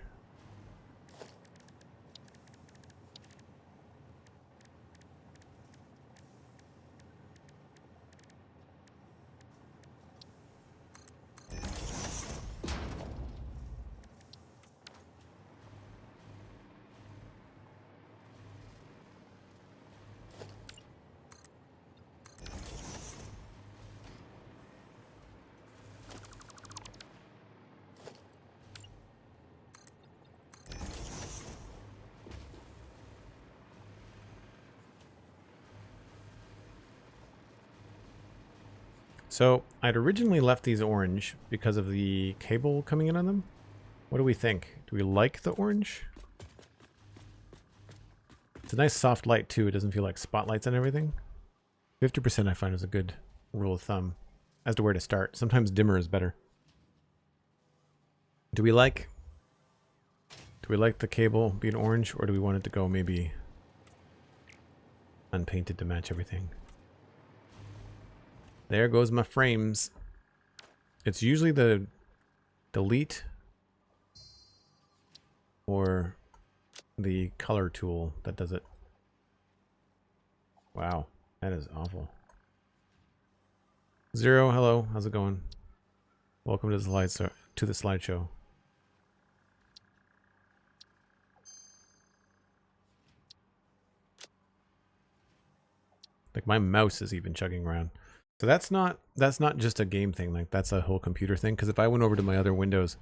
So I'd originally left these orange because of the cable coming in on them. What do we think? Do we like the orange? It's a nice soft light too. It doesn't feel like spotlights and everything. 50% I find is a good rule of thumb as to where to start. Sometimes dimmer is better. Do we like the cable being orange, or do we want it to go maybe unpainted to match everything? There goes my frames. It's usually the delete or the color tool that does it. Wow, that is awful. Zero, hello, how's it going? Welcome to the slideshow. Like my mouse is even chugging around. So that's not just a game thing, like that's a whole computer thing, because if I went over to my other windows,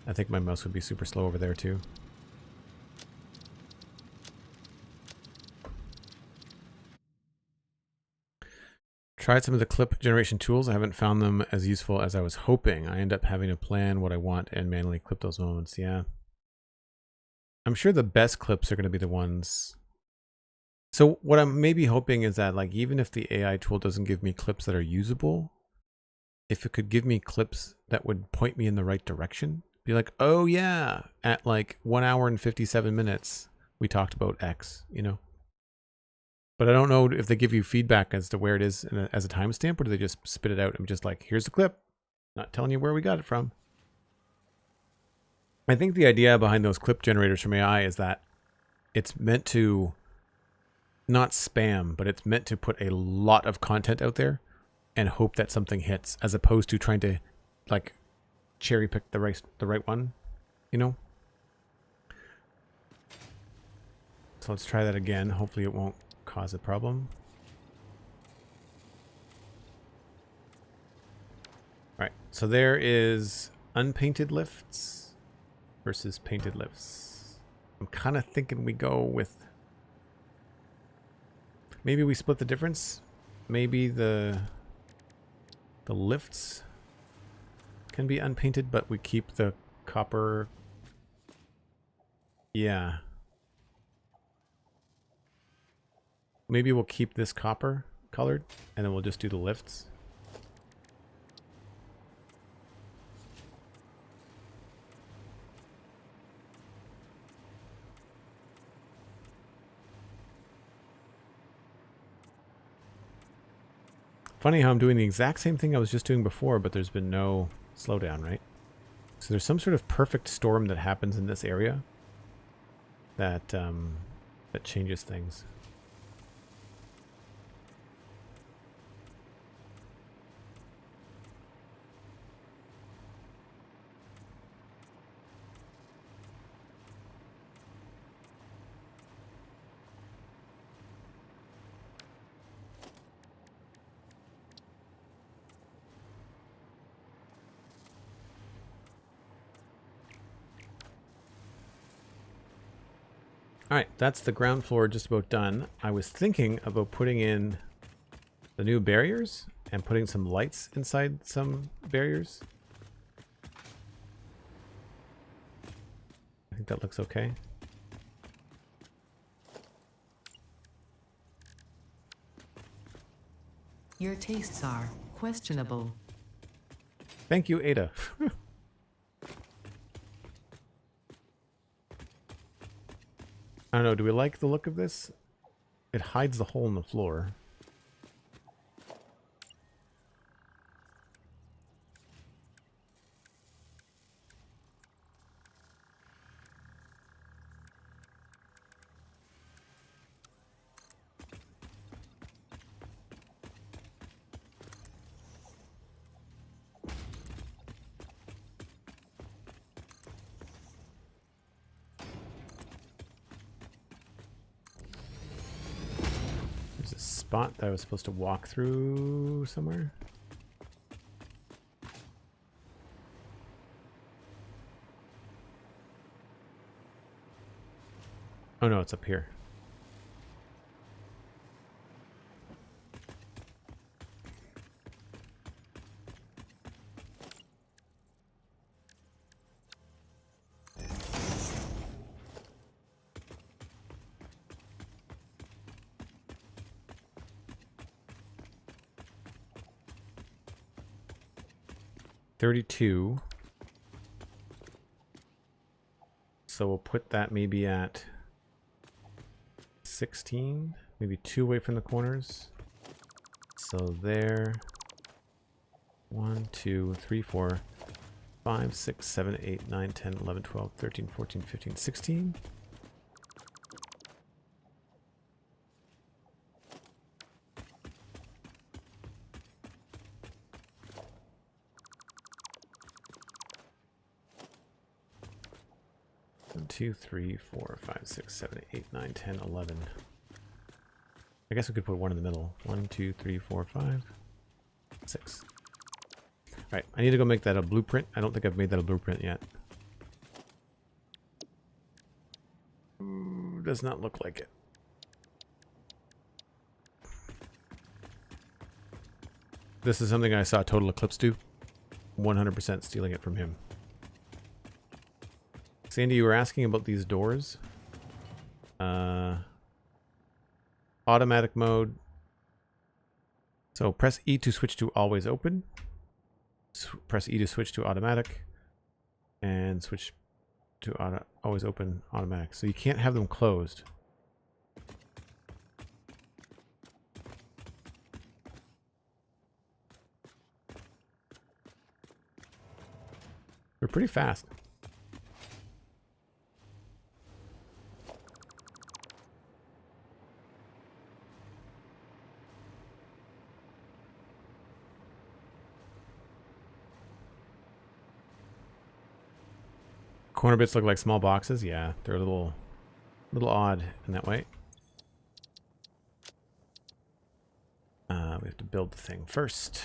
I think my mouse would be super slow over there too. Tried some of the clip generation tools. I haven't found them as useful as I was hoping. I end up having to plan what I want and manually clip those moments. Yeah. I'm sure the best clips are going to be the ones. So what I'm maybe hoping is that, like, even if the AI tool doesn't give me clips that are usable, if it could give me clips that would point me in the right direction, be like, oh yeah, at like 1 hour and 57 minutes, we talked about X, you know? But I don't know if they give you feedback as to where it is as a timestamp, or do they just spit it out and just like, here's the clip, not telling you where we got it from. I think the idea behind those clip generators from AI is that it's meant to not spam, but it's meant to put a lot of content out there and hope that something hits, as opposed to trying to like cherry pick the right one, you know? So let's try that again. Hopefully it won't cause a problem. All right, so there is unpainted lifts versus painted lifts. I'm kind of thinking we go with, maybe we split the difference. Maybe the lifts can be unpainted, but we keep the copper. Yeah. Maybe we'll keep this copper colored, and then we'll just do the lifts. Funny how I'm doing the exact same thing I was just doing before, but there's been no slowdown, right? So there's some sort of perfect storm that happens in this area that that changes things. All right, that's the ground floor just about done. I was thinking about putting in the new barriers and putting some lights inside some barriers. I think that looks okay. Your tastes are questionable. Thank you, Ada. I don't know, do we like the look of this? It hides the hole in the floor. There's a spot that I was supposed to walk through somewhere. Oh no, it's up here. $32. So we'll put that maybe at 16, maybe 2 away from the corners. So there. 1, 2, 3, 4, 5, 6, 7, 8, 9, 10, 11, 12, 13, 14, 15, 16. One, 2, 3, 4, 5, 6, 7, 8, 9, 10, 11. I guess we could put one in the middle. 1, 2, 3, 4, 5, 6. Alright, I need to go make that a blueprint. I don't think I've made that a blueprint yet. Ooh, does not look like it. This is something I saw Total Eclipse do. 100% stealing it from him. Sandy, you were asking about these doors. Automatic mode. So press E to switch to always open. Press E to switch to automatic. And switch to always open automatic. So you can't have them closed. They're pretty fast. Corner bits look like small boxes. Yeah, they're a little odd in that way. We have to build the thing first.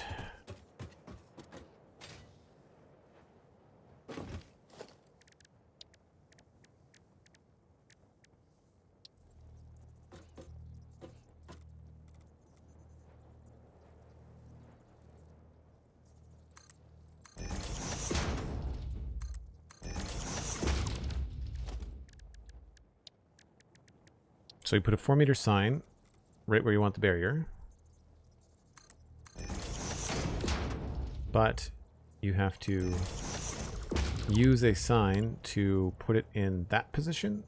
So you put a 4-meter sign right where you want the barrier. But you have to use a sign to put it in that position.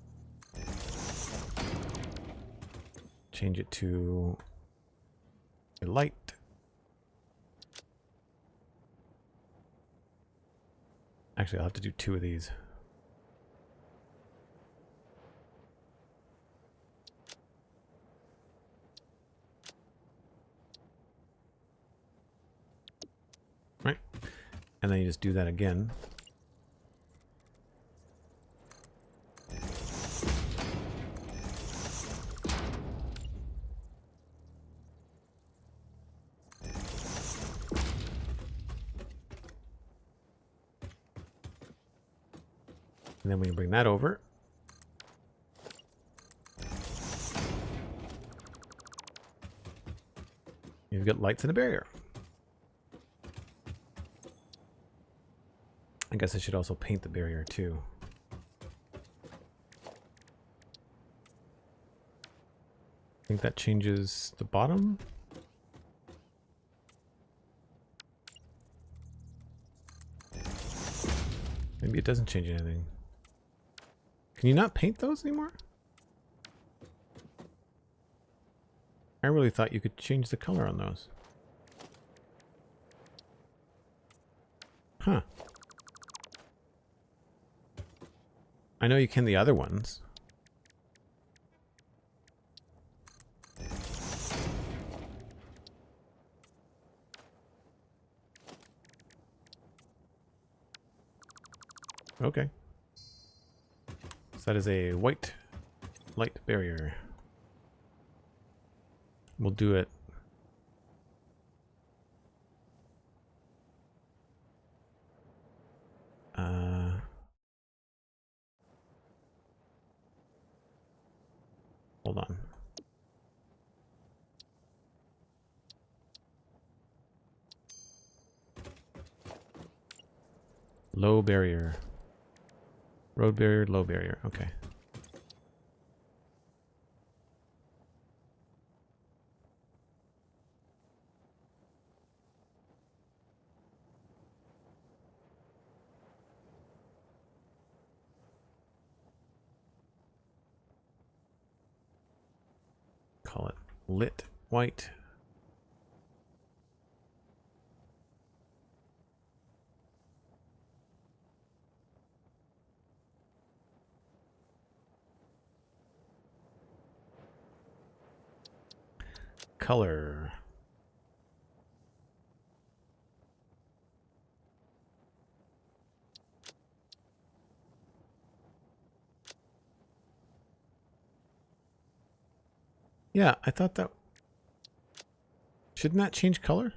Change it to a light. Actually, I'll have to do 2 of these. Right, and then you just do that again. And then when you bring that over, You've got lights and a barrier. I guess I should also paint the barrier too. I think that changes the bottom. Maybe it doesn't change anything. Can you not paint those anymore? I really thought you could change the color on those. Huh. I know you can the other ones. Okay. So that is a white light barrier. We'll do it. Hold on. Low barrier. Road barrier, low barrier. Okay. Call it lit white. Color. Yeah, I thought that... Shouldn't that change color?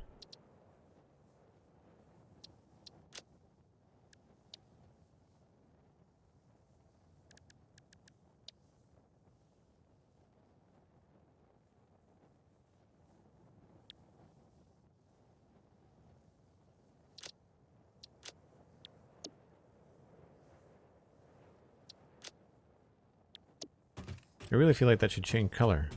I really feel like that should change color.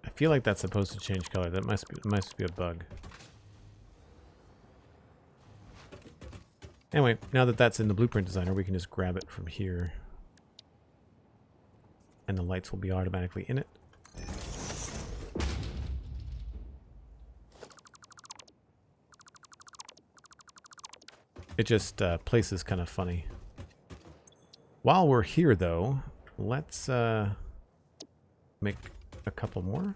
I feel like that's supposed to change color. That must be a bug. Anyway, now that that's in the blueprint designer, we can just grab it from here. And the lights will be automatically in it. It just places kind of funny. While we're here, though, let's make a couple more.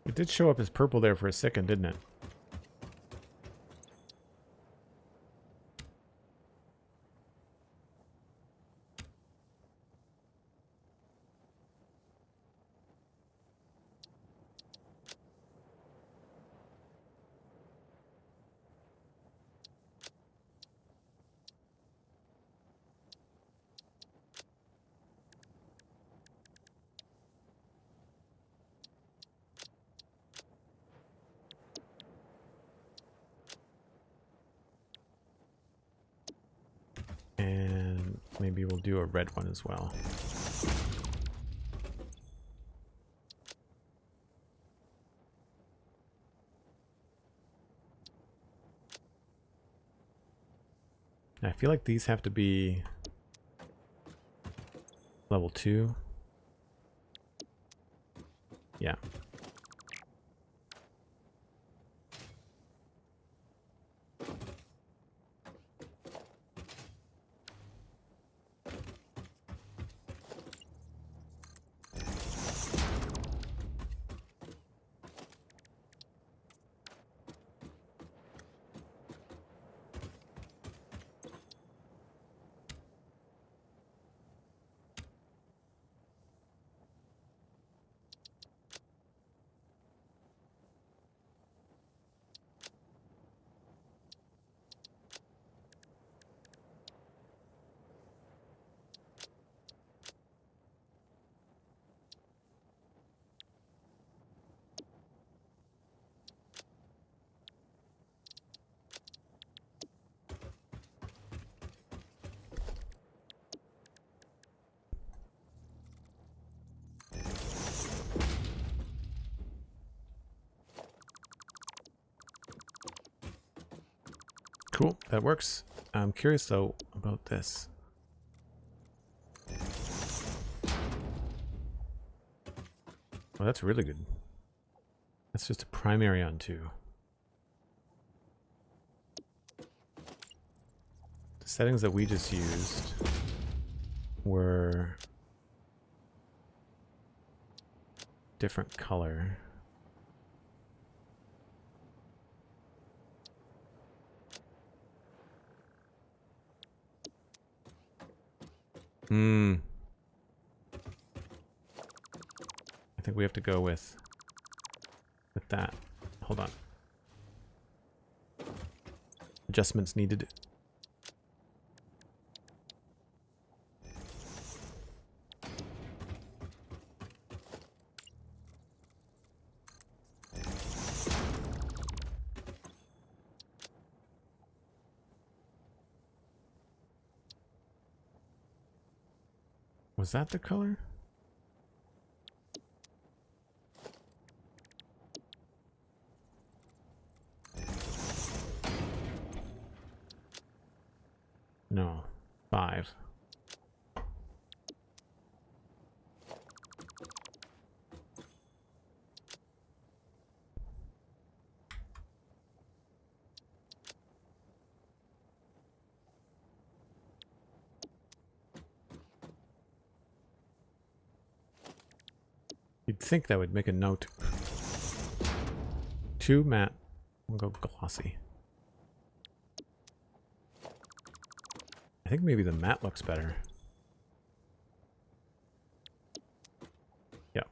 It did show up as purple there for a second, didn't it? And maybe we'll do a red one as well. I feel like these have to be level 2. Yeah. Cool, that works. I'm curious though about this. Oh, that's really good. That's just a primary on 2. The settings that we just used were different color. I think we have to go with that. Hold on. Adjustments needed. Was that the color? No. 5. You'd think that would make a note. 2 matte. We'll go glossy. I think maybe the matte looks better. Yeah.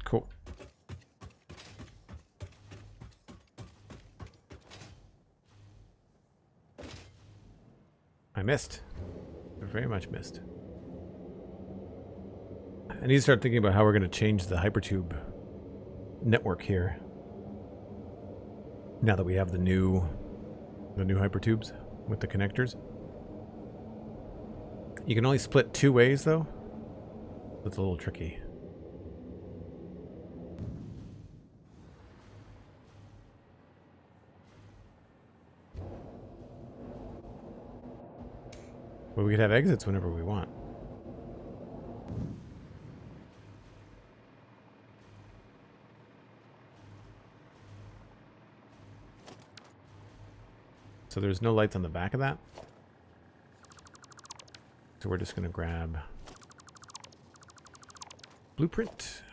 Cool. I missed. I very much missed. I need to start thinking about how we're going to change the hypertube network here. Now that we have the new hypertubes with the connectors. You can only split 2 ways though. That's a little tricky. But we could have exits whenever we want. So there's no lights on the back of that. So we're just going to grab blueprint.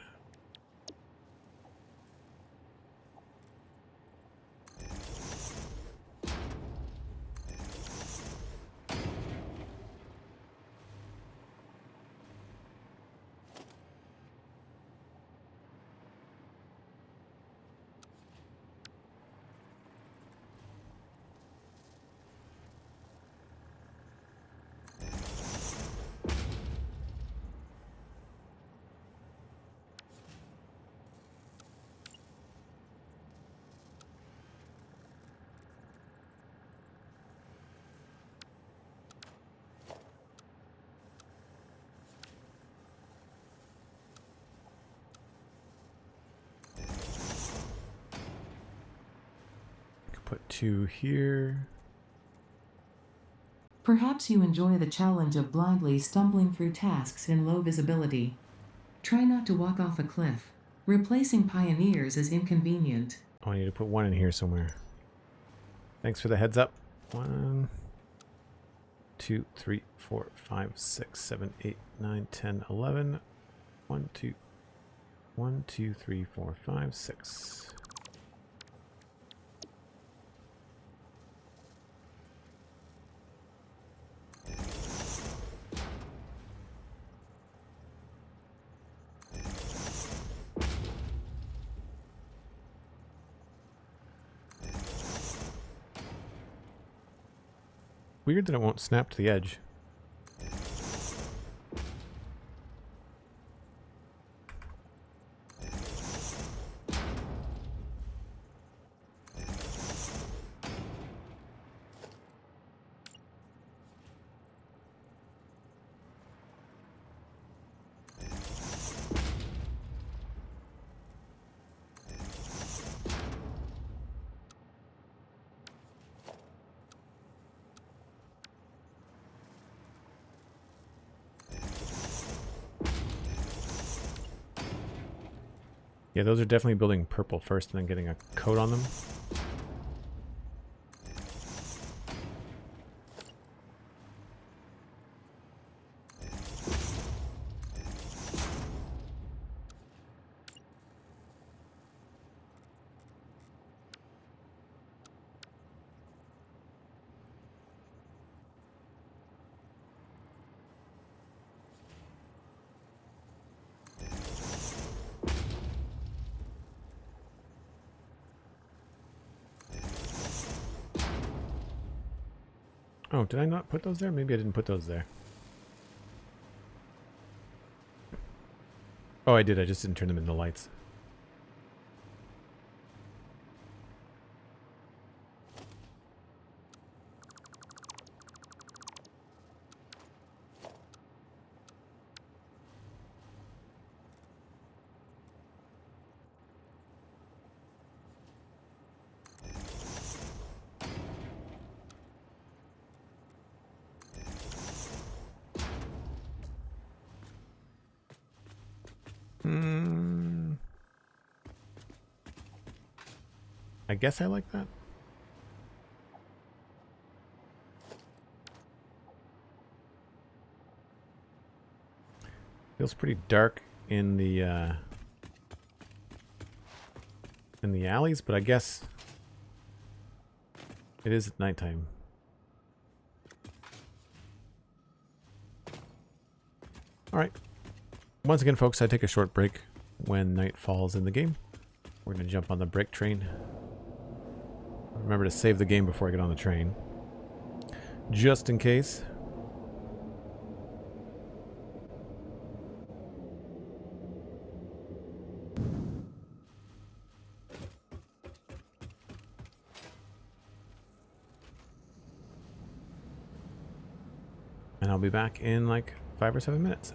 put 2 here. Perhaps you enjoy the challenge of blindly stumbling through tasks in low visibility. Try not to walk off a cliff. Replacing pioneers is inconvenient. Oh, I need to put 1 in here somewhere. Thanks for the heads up. 1, 2, 3, 4, 5, 6, 7, 8, 9, 10, 11. 1, 2, 1, 2, 3, 4, 5, 6. Weird that it won't snap to the edge. Yeah, those are definitely building purple first and then getting a coat on them. Oh, did I not put those there? Maybe I didn't put those there. Oh, I did. I just didn't turn them into lights. I guess I like that. Feels pretty dark in the alleys, but I guess it is at nighttime. All right. Once again, folks, I take a short break when night falls in the game. We're going to jump on the break train. Remember to save the game before I get on the train. Just in case. And I'll be back in like 5 or 7 minutes.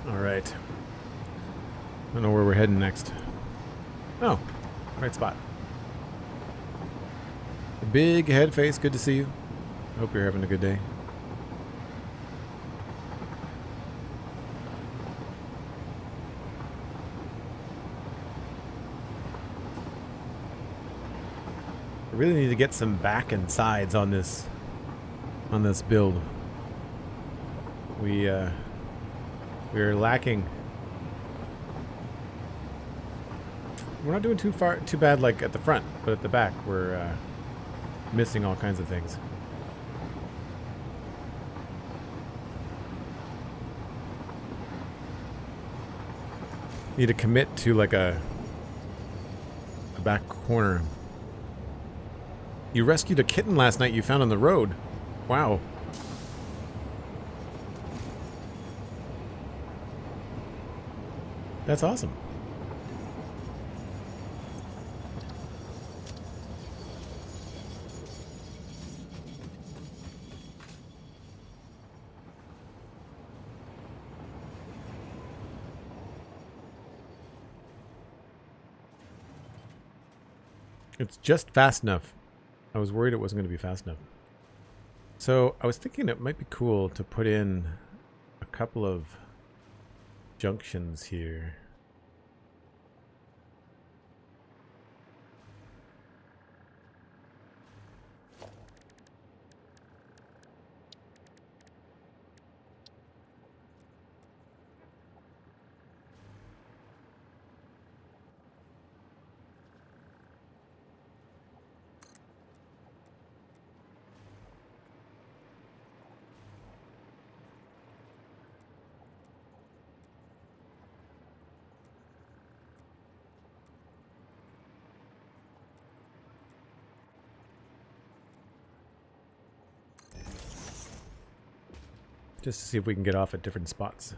All right. I don't know where we're heading next. Oh, right spot. Big head face, good to see you. Hope you're having a good day. I really need to get some back and sides on this build. We're lacking. We're not doing too bad like at the front, but at the back we're missing all kinds of things. Need to commit to like a back corner. You rescued a kitten last night you found on the road. Wow. That's awesome. It's just fast enough. I was worried it wasn't going to be fast enough. So I was thinking it might be cool to put in a couple of junctions here. Just to see if we can get off at different spots.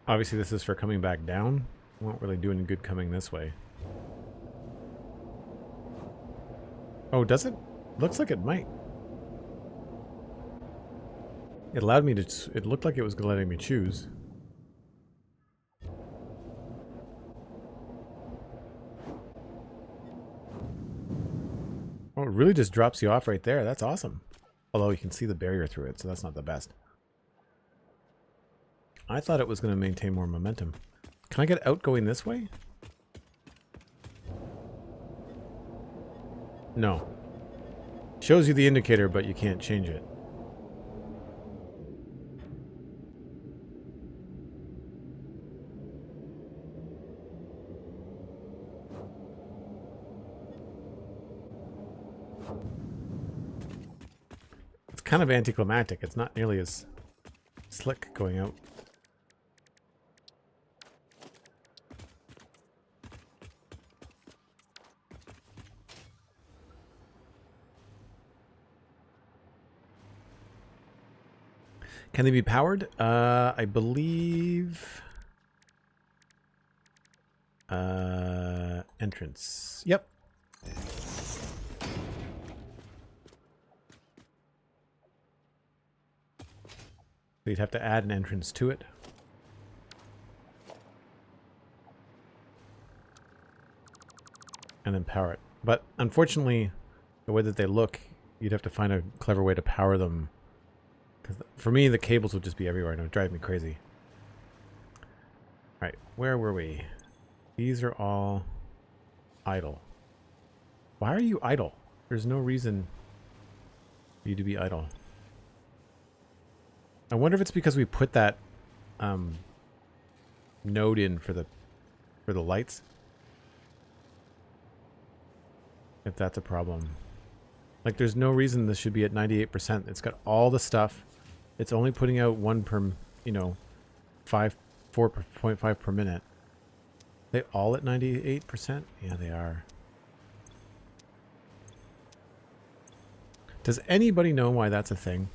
Obviously this is for coming back down. Won't really do any good coming this way. Oh, does it? Looks like it might. It allowed me to, it looked like it was letting me choose. Oh, it really just drops you off right there. That's awesome. Although you can see the barrier through it, so that's not the best. I thought it was going to maintain more momentum. Can I get out going this way? No. Shows you the indicator, but you can't change it. It's kind of anticlimactic. It's not nearly as slick going out. Can they be powered? I believe... entrance. Yep. So you'd have to add an entrance to it. And then power it. But unfortunately, the way that they look, you'd have to find a clever way to power them. Because for me, the cables would just be everywhere and it would drive me crazy. Alright, where were we? These are all idle. Why are you idle? There's no reason for you to be idle. I wonder if it's because we put that node in for the lights. If that's a problem. Like there's no reason this should be at 98%. It's got all the stuff. It's only putting out one per, you know, 4.5 per minute. They all at 98%? Yeah, they are. Does anybody know why that's a thing?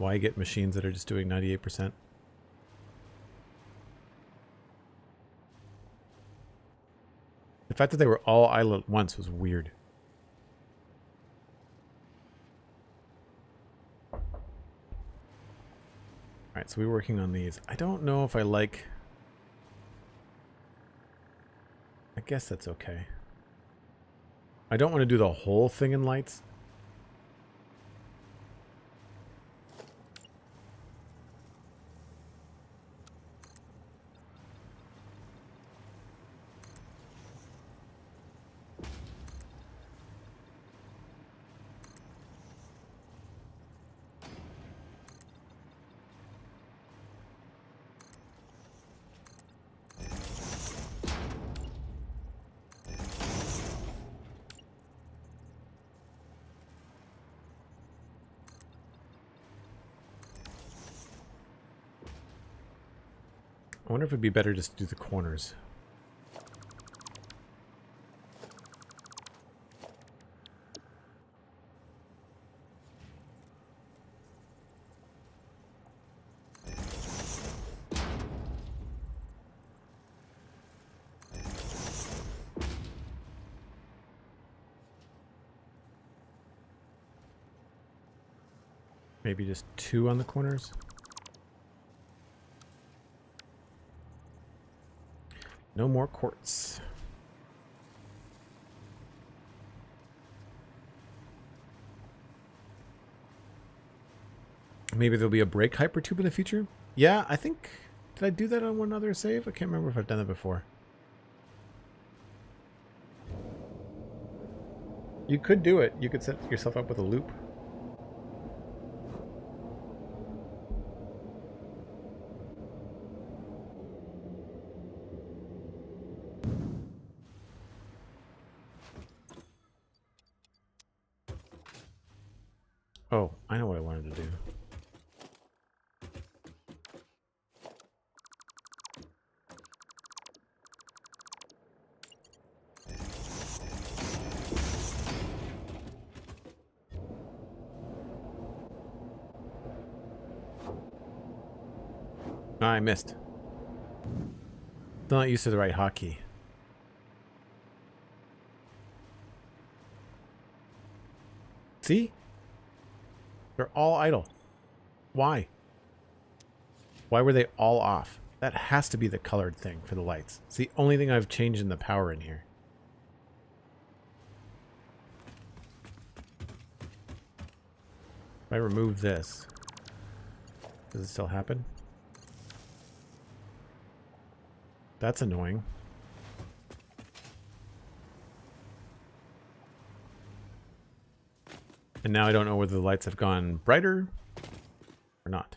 Why get machines that are just doing 98%? The fact that they were all idle at once was weird. Alright, so we're working on these. I don't know if I like... I guess that's okay. I don't want to do the whole thing in lights. I wonder if it'd be better just to do the corners. Maybe just 2 on the corners. No more quartz. Maybe there'll be a brake hypertube in the future? Yeah, I think... Did I do that on one other save? I can't remember if I've done that before. You could do it. You could set yourself up with a loop. Oh, I know what I wanted to do. Oh, I missed. Still not used to the right hotkey. See? They're all idle. Why? Why were they all off? That has to be the colored thing for the lights. It's the only thing I've changed in the power in here. If I remove this, does it still happen? That's annoying. And now I don't know whether the lights have gone brighter or not.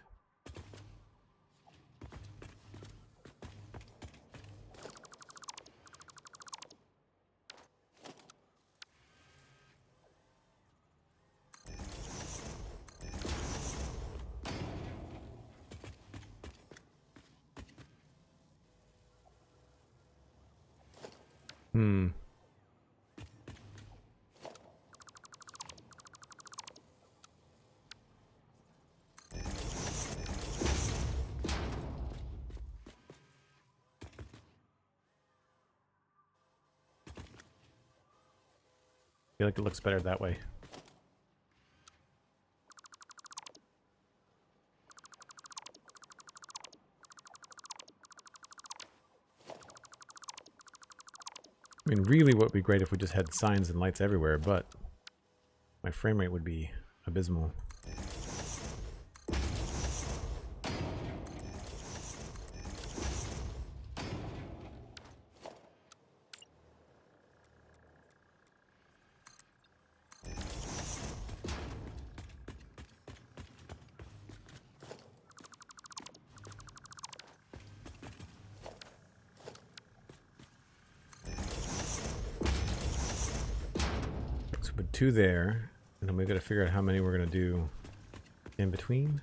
I feel like it looks better that way. I mean, really what would be great if we just had signs and lights everywhere, but my frame rate would be abysmal. Put 2 there, and then we've got to figure out how many we're going to do in between.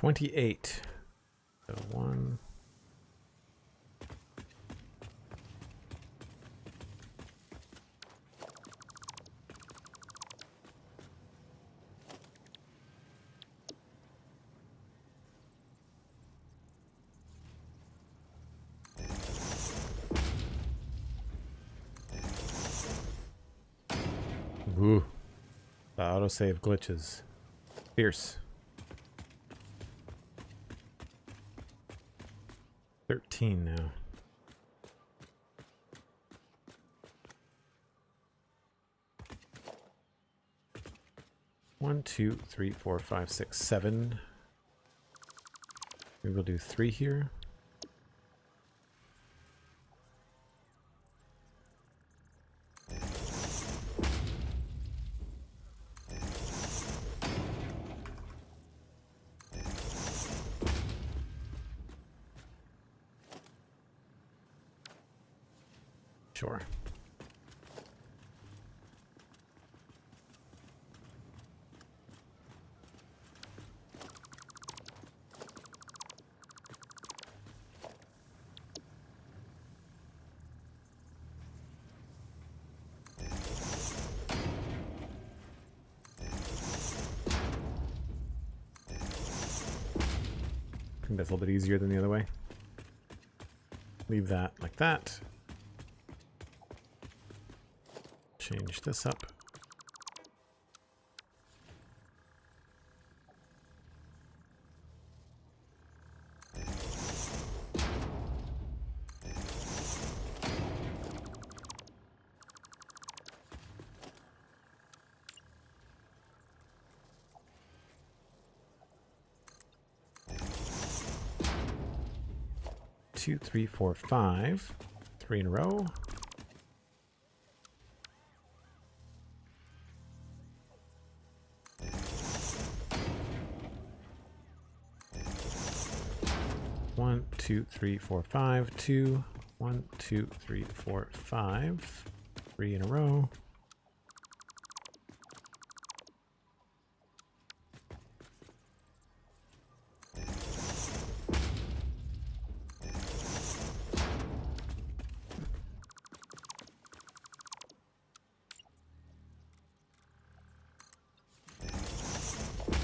28. So 1. Ooh. The autosave glitches. Fierce. 13 now. One, 2, 3, 4, 5, 6, 7. We will do 3 here. Sure. I think that's a little bit easier than the other way. Leave that like that. Change this up. Two, 3, 4, 5. 3 in a row. One, 2, 3, 4, 5. 2. 1, 2, 3, 4, 5. 3 in a row.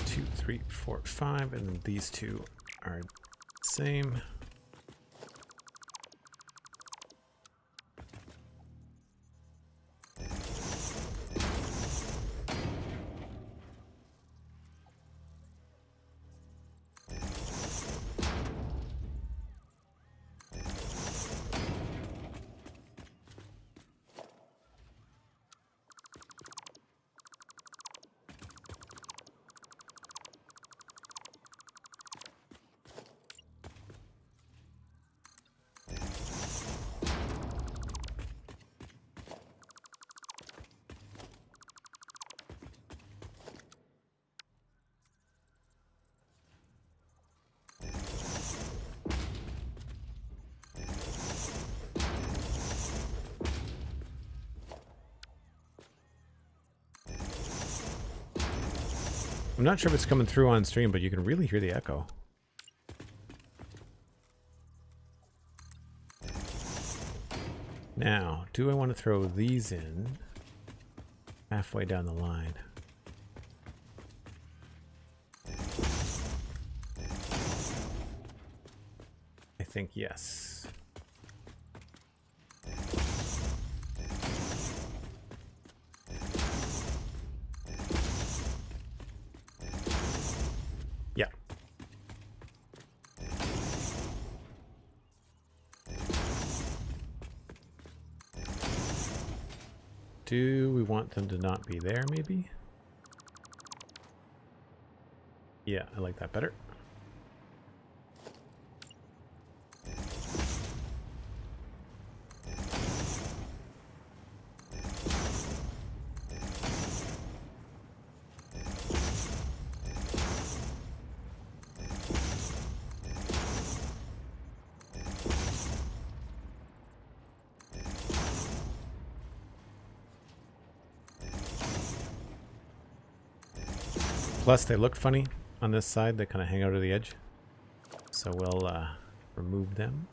Two, 3, 4, 5, and then these two are same. I'm not sure if it's coming through on stream, but you can really hear the echo. Now, do I want to throw these in halfway down the line? I think yes. Yeah. Do we want them to not be there, maybe? Yeah, I like that better. Plus, they look funny. on this side that kind of hang out of the edge. So we'll remove them.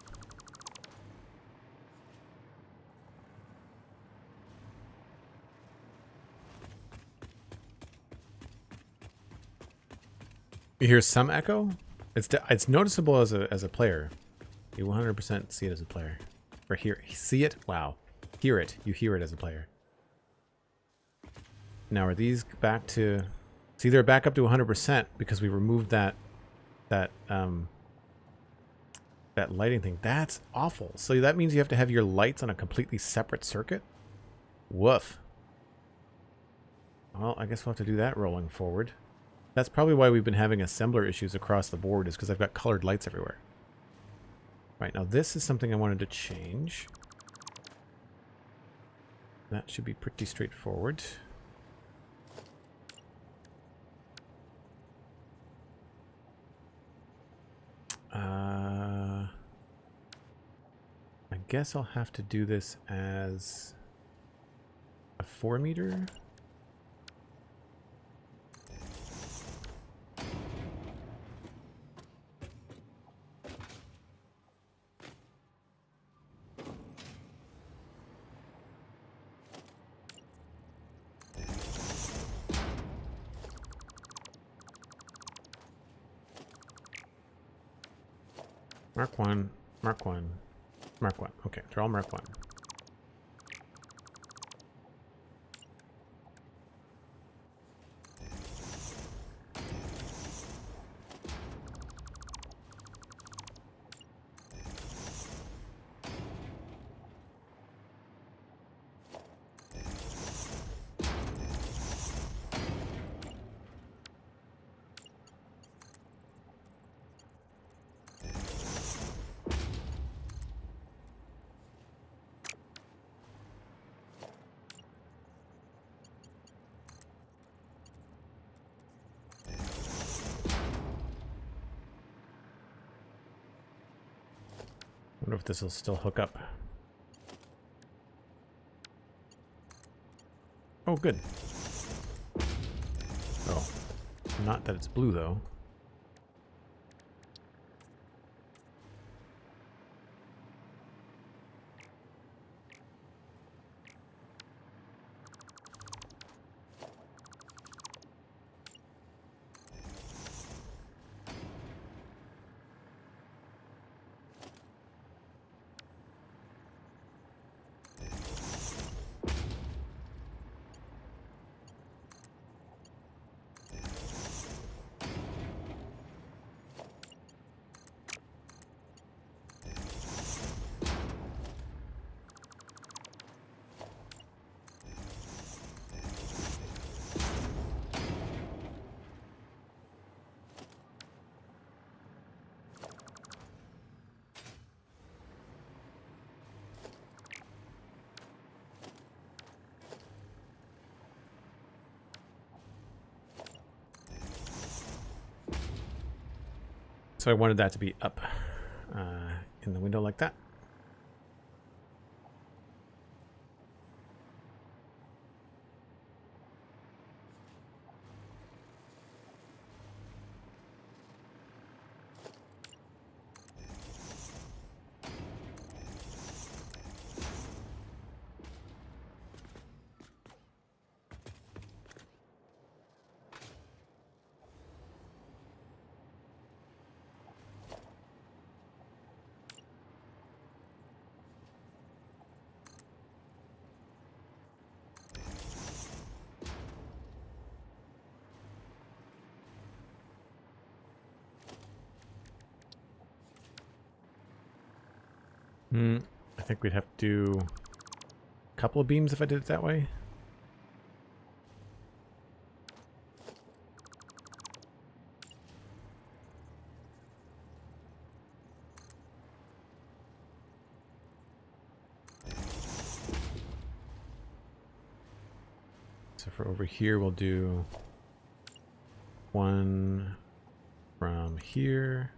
You hear some echo. It's noticeable as a player. You 100% see it as a player. Or hear see it. Wow, hear it. You hear it as a player. Now are these back to? See, they're back up to 100% because we removed that lighting thing. That's awful. So that means you have to have your lights on a completely separate circuit. Woof. Well, I guess we'll have to do that rolling forward. That's probably why we've been having assembler issues across the board, is because I've got colored lights everywhere. Right, now this is something I wanted to change. That should be pretty straightforward. I guess I'll have to do this as a 4 meter. Mark 1, Mark 1, Mark 1. Okay, they're all Mark 1. I wonder if this will still hook up. Oh, good. Oh, not that it's blue though. So I wanted that to be up in the window like that. I think we'd have to do a couple of beams if I did it that way. So for over here, we'll do one from here.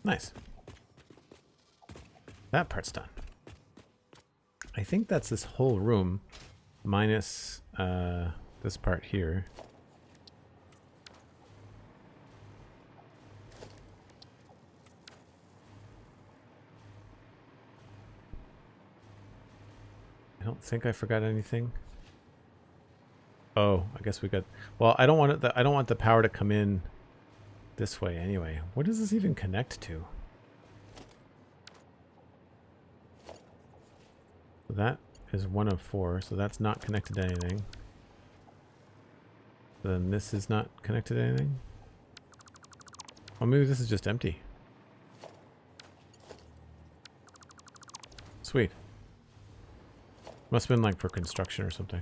Nice. That part's done. I think that's this whole room minus this part here. I don't think I forgot anything. Oh, I guess we got. Well, I don't want it. I don't want the power to come in this way anyway. What does this even connect to? So that is 1 of 4. So that's not connected to anything. Then this is not connected to anything. Oh, maybe this is just empty. Sweet. Must have been like for construction or something.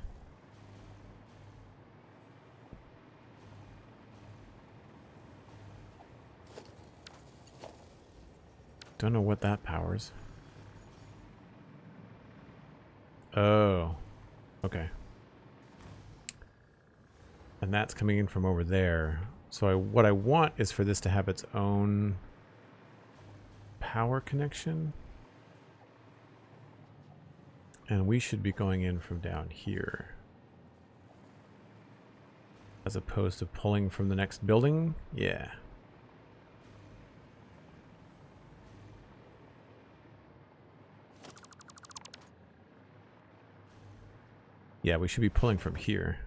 Don't know what that powers. Oh, okay. And that's coming in from over there. So what I want is for this to have its own power connection. And we should be going in from down here. As opposed to pulling from the next building. Yeah. Yeah, we should be pulling from here.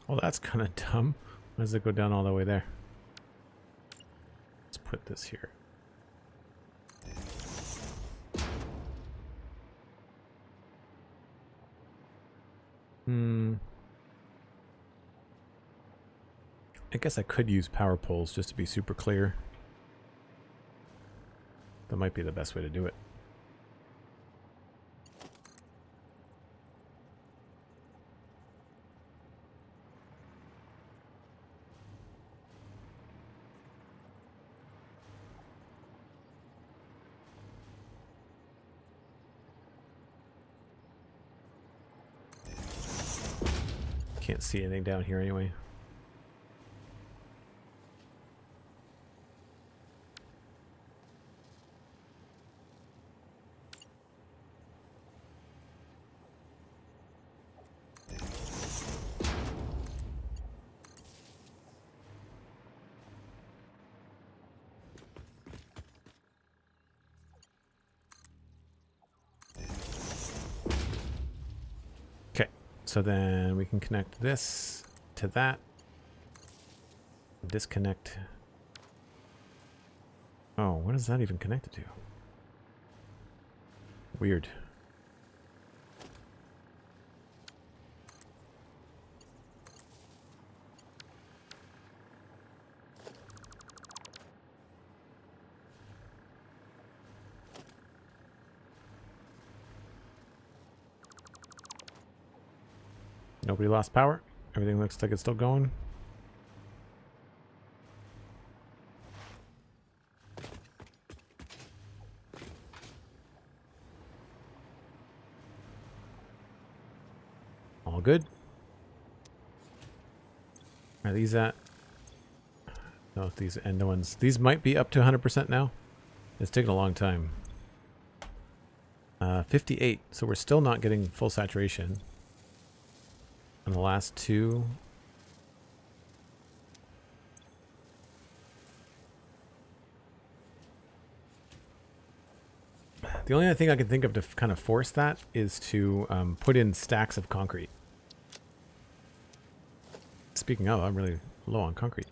Well, that's kind of dumb. Why does it go down all the way there? Let's put this here. I guess I could use power poles just to be super clear. That might be the best way to do it. Can't see anything down here anyway. So then we can connect this to that. Disconnect. Oh, what is that even connected to? Weird. Nobody lost power. Everything looks like it's still going. All good. Are these at? No, these end ones. These might be up to 100% now. It's taken a long time. 58. So we're still not getting full saturation. And the last two. The only thing I can think of to kind of force that is to put in stacks of concrete. Speaking of, I'm really low on concrete.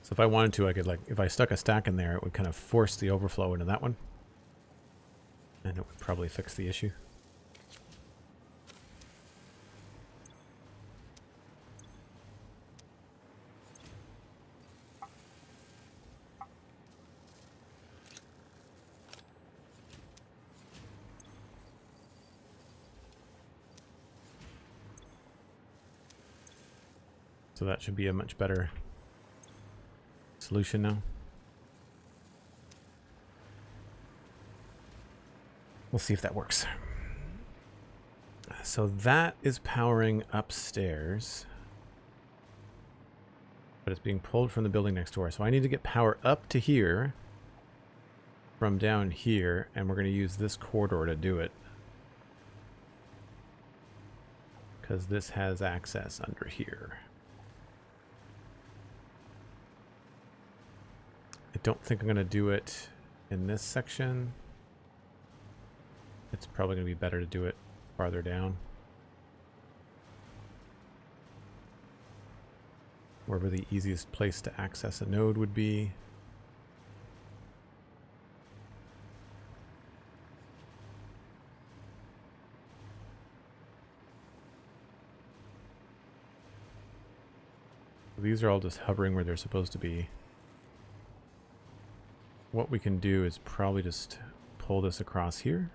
So if I wanted to, I could, like, if I stuck a stack in there, it would kind of force the overflow into that one. And it would probably fix the issue. So that should be a much better solution now. We'll see if that works. So that is powering upstairs. But it's being pulled from the building next door. So I need to get power up to here from down here, and we're going to use this corridor to do it. Because this has access under here. I don't think I'm going to do it in this section. It's probably going to be better to do it farther down. Wherever the easiest place to access a node would be. These are all just hovering where they're supposed to be. What we can do is probably just pull this across here.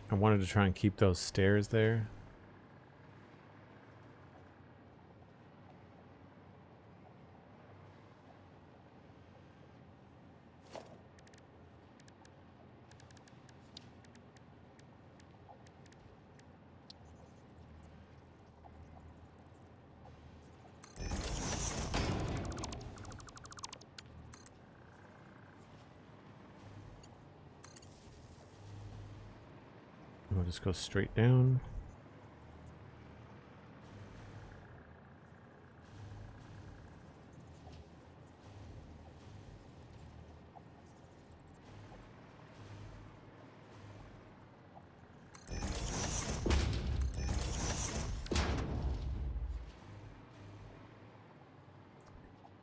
I wanted to try and keep those stairs there. We'll just go straight down.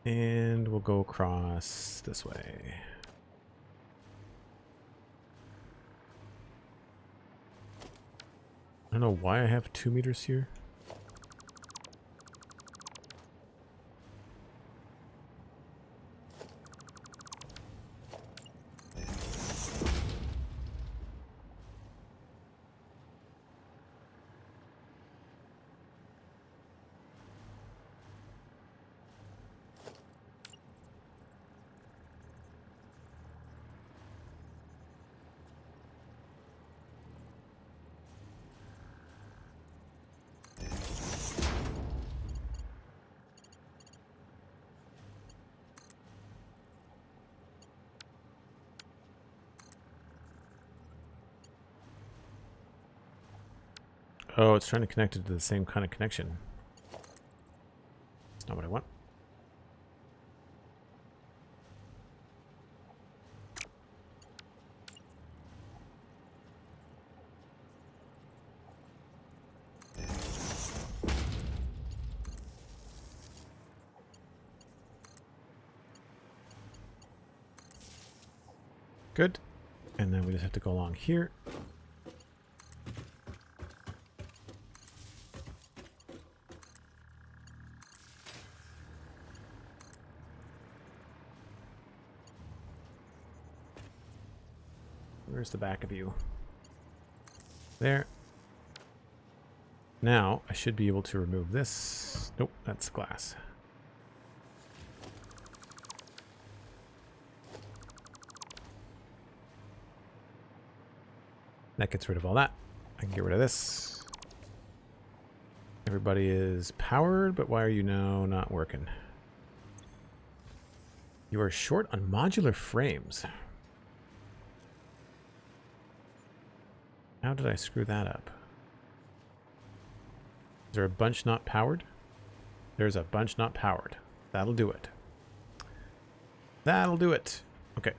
And we'll go across this way. I don't know why I have 2 meters here. Oh, it's trying to connect it to the same kind of connection. That's not what I want. Good. And then we just have to go along here. Where's the back of you? There. Now, I should be able to remove this. Nope, that's glass. That gets rid of all that. I can get rid of this. Everybody is powered, but why are you now not working? You are short on modular frames. How did I screw that up? Is there a bunch not powered? There's a bunch not powered. That'll do it. That'll do it. Okay.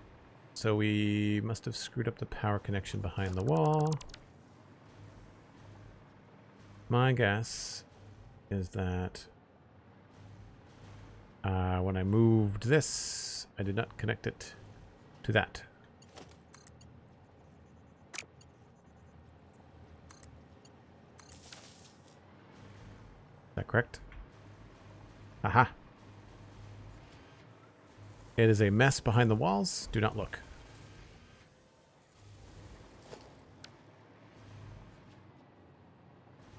So we must have screwed up the power connection behind the wall. My guess is that when I moved this, I did not connect it to that. Is that correct? Aha. It is a mess behind the walls. Do not look.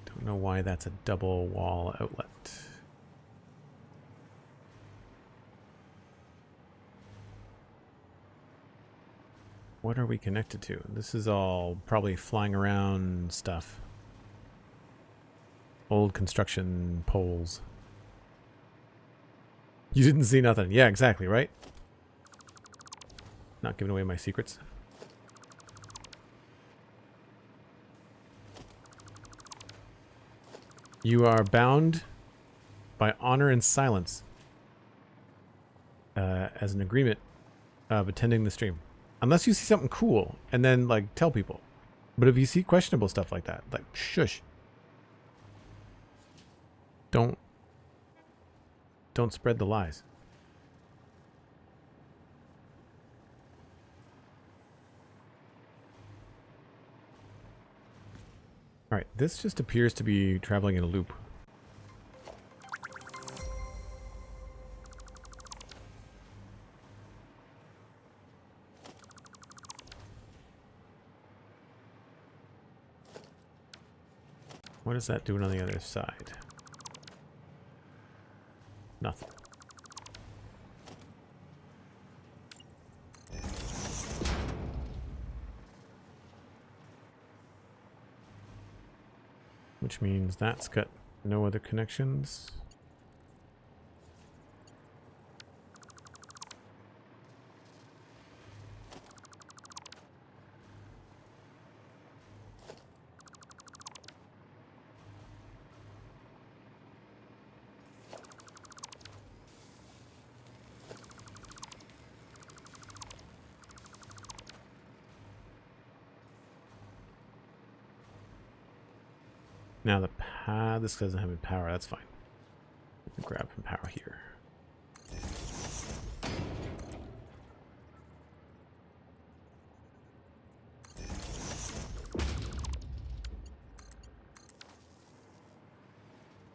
Don't know why that's a double wall outlet. What are we connected to? This is all probably flying around stuff. Old construction poles. You didn't see nothing. Yeah, exactly, right? Not giving away my secrets. You are bound by honor and silence as an agreement of attending the stream. Unless you see something cool and then, like, tell people. But if you see questionable stuff like that, like, shush. Don't spread the lies. All right, this just appears to be traveling in a loop. What is that doing on the other side? Nothing. Which means that's got no other connections. Now this doesn't have any power. That's fine. We can grab some power here.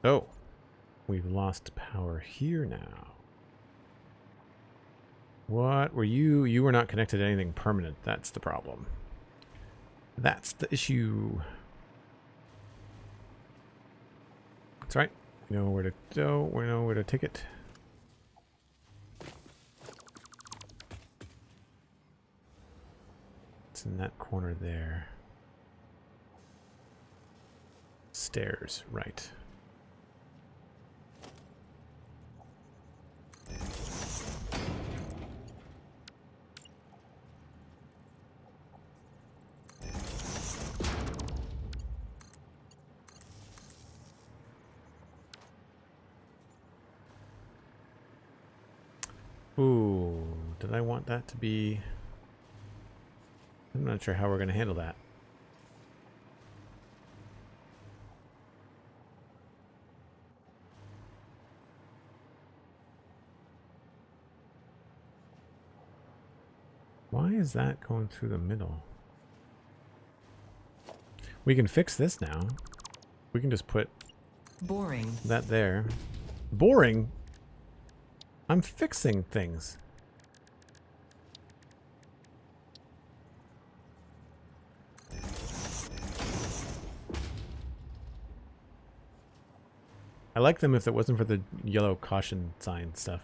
Oh, we've lost power here now. What were you? You were not connected to anything permanent. That's the problem. That's the issue. That's right. We know where to go. We know where to take it. It's in that corner there. Stairs, right. Ooh, did I want that to be... I'm not sure how we're going to handle that. Why is that going through the middle? We can fix this now. We can just put Boring. that there. Boring? I'm fixing things. I like them if it wasn't for the yellow caution sign stuff.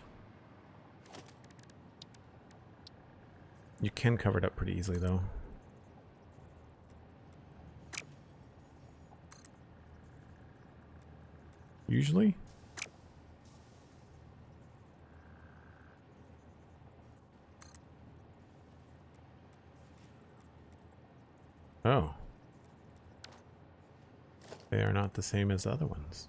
You can cover it up pretty easily though. Usually. They are not the same as the other ones.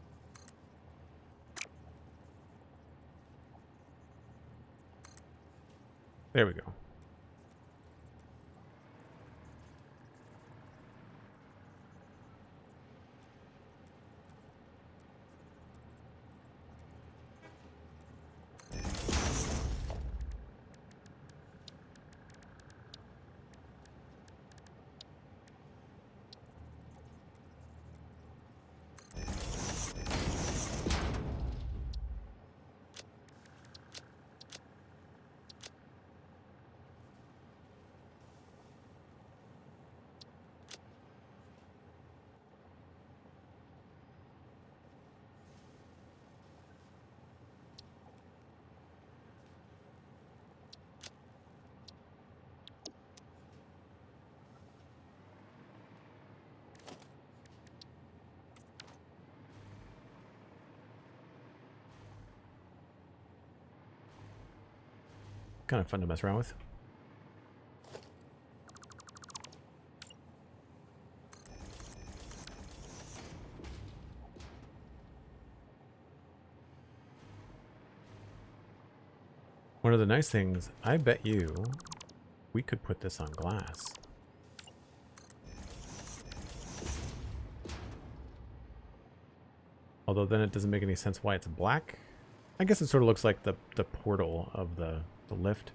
There we go. Kind of fun to mess around with. One of the nice things, I bet you, we could put this on glass. Although then it doesn't make any sense why it's black. I guess it sort of looks like the portal of the lift.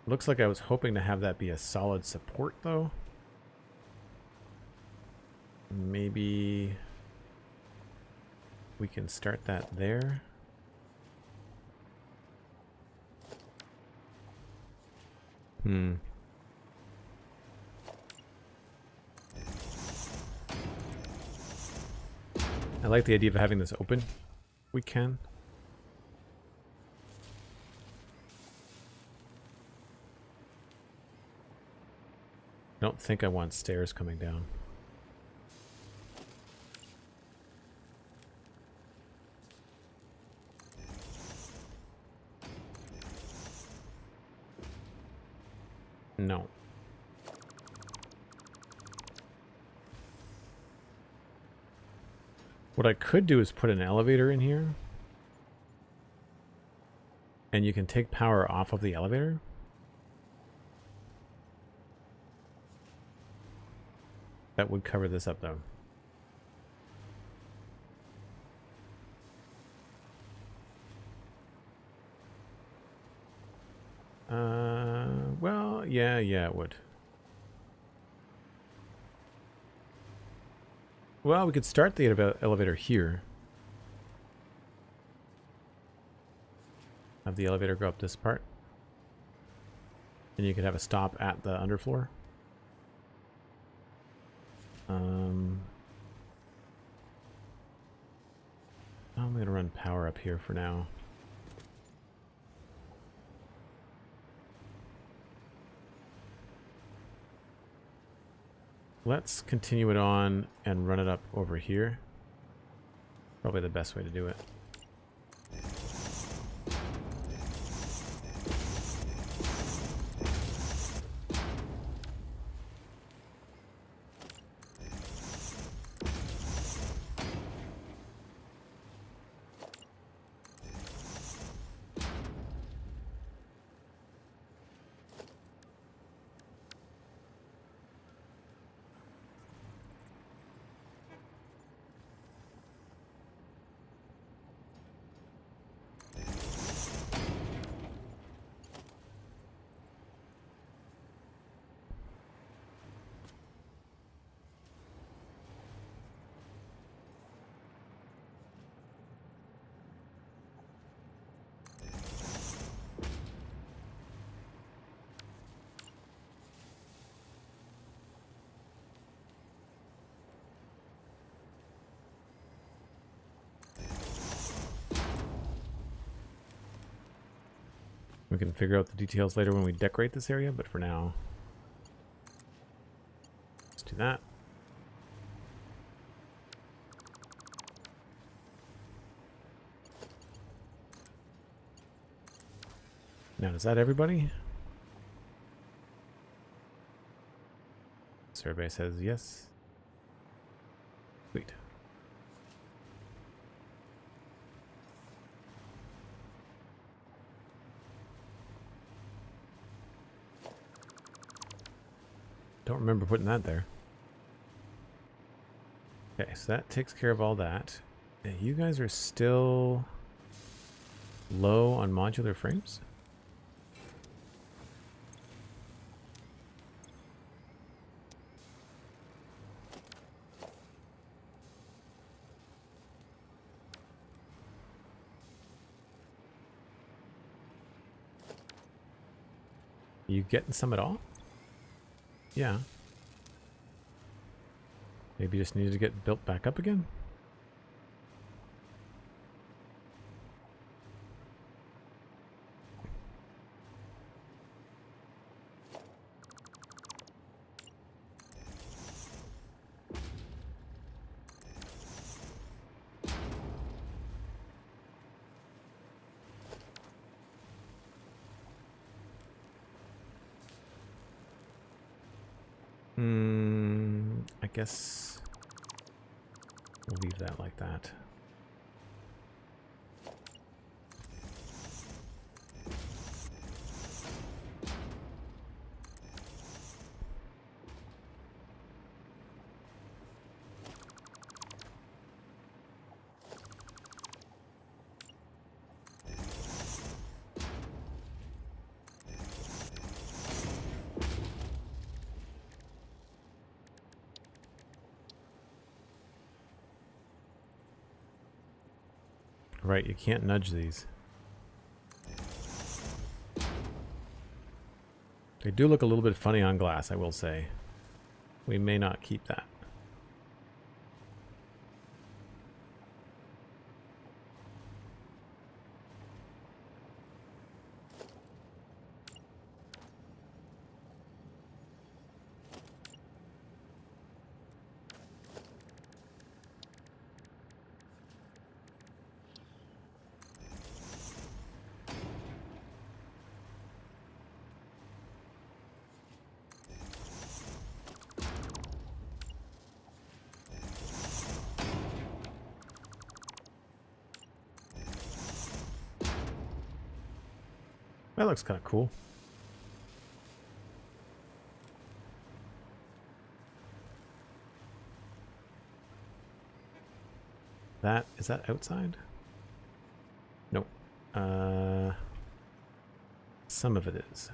Looks like I was hoping to have that be a solid support, though. Maybe we can start that there. I like the idea of having this open. We can. I don't think I want stairs coming down. No. What I could do is put an elevator in here. And you can take power off of the elevator. That would cover this up, though. Well, yeah, it would. Well, we could start the elevator here. Have the elevator go up this part. And you could have a stop at the underfloor. I'm going to run power up here for now. Let's continue it on and run it up over here. Probably the best way to do it. We can figure out the details later when we decorate this area, but for now, let's do that. Now, is that everybody? Everybody says yes. Sweet. Don't remember putting that there. Okay, so that takes care of all that. Yeah, you guys are still low on modular frames? You getting some at all? Yeah. Maybe you just needed to get built back up again? I guess we'll leave that like that. Right, you can't nudge these. They do look a little bit funny on glass, I will say. We may not keep that. That looks kind of cool. Is that outside? Nope. Some of it is.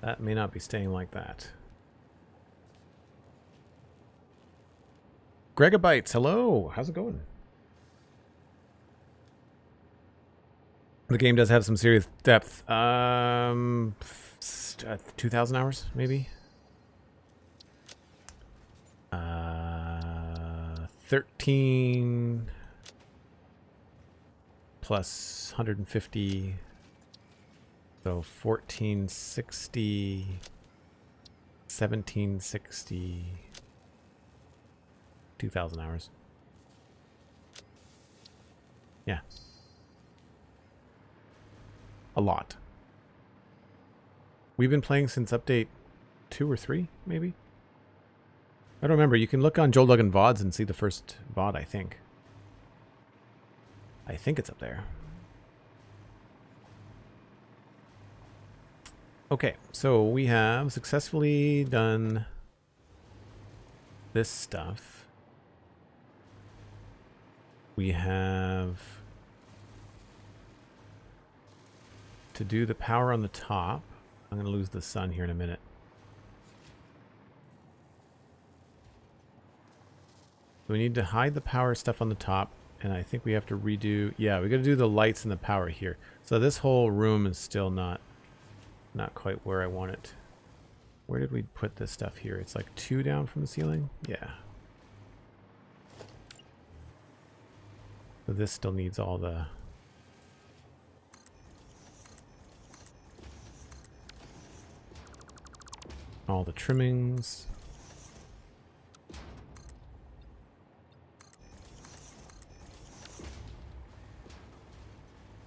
That may not be staying like that. Gregabytes, hello. How's it going? The game does have some serious depth. 2,000 hours, maybe? 13 plus 150... So 1460, 1760, 2,000 hours. Yeah. A lot. We've been playing since update 2 or 3, maybe? I don't remember. You can look on Joel Duggan VODs and see the first VOD, I think. I think it's up there. Okay, so we have successfully done this stuff. We have to do the power on the top. I'm going to lose the sun here in a minute. We need to hide the power stuff on the top, and I think we have to redo... Yeah, we got to do the lights and the power here. So this whole room is still not quite where I want it. Where did we put this stuff here? It's like 2 down from the ceiling? Yeah. So this still needs all the... all the trimmings.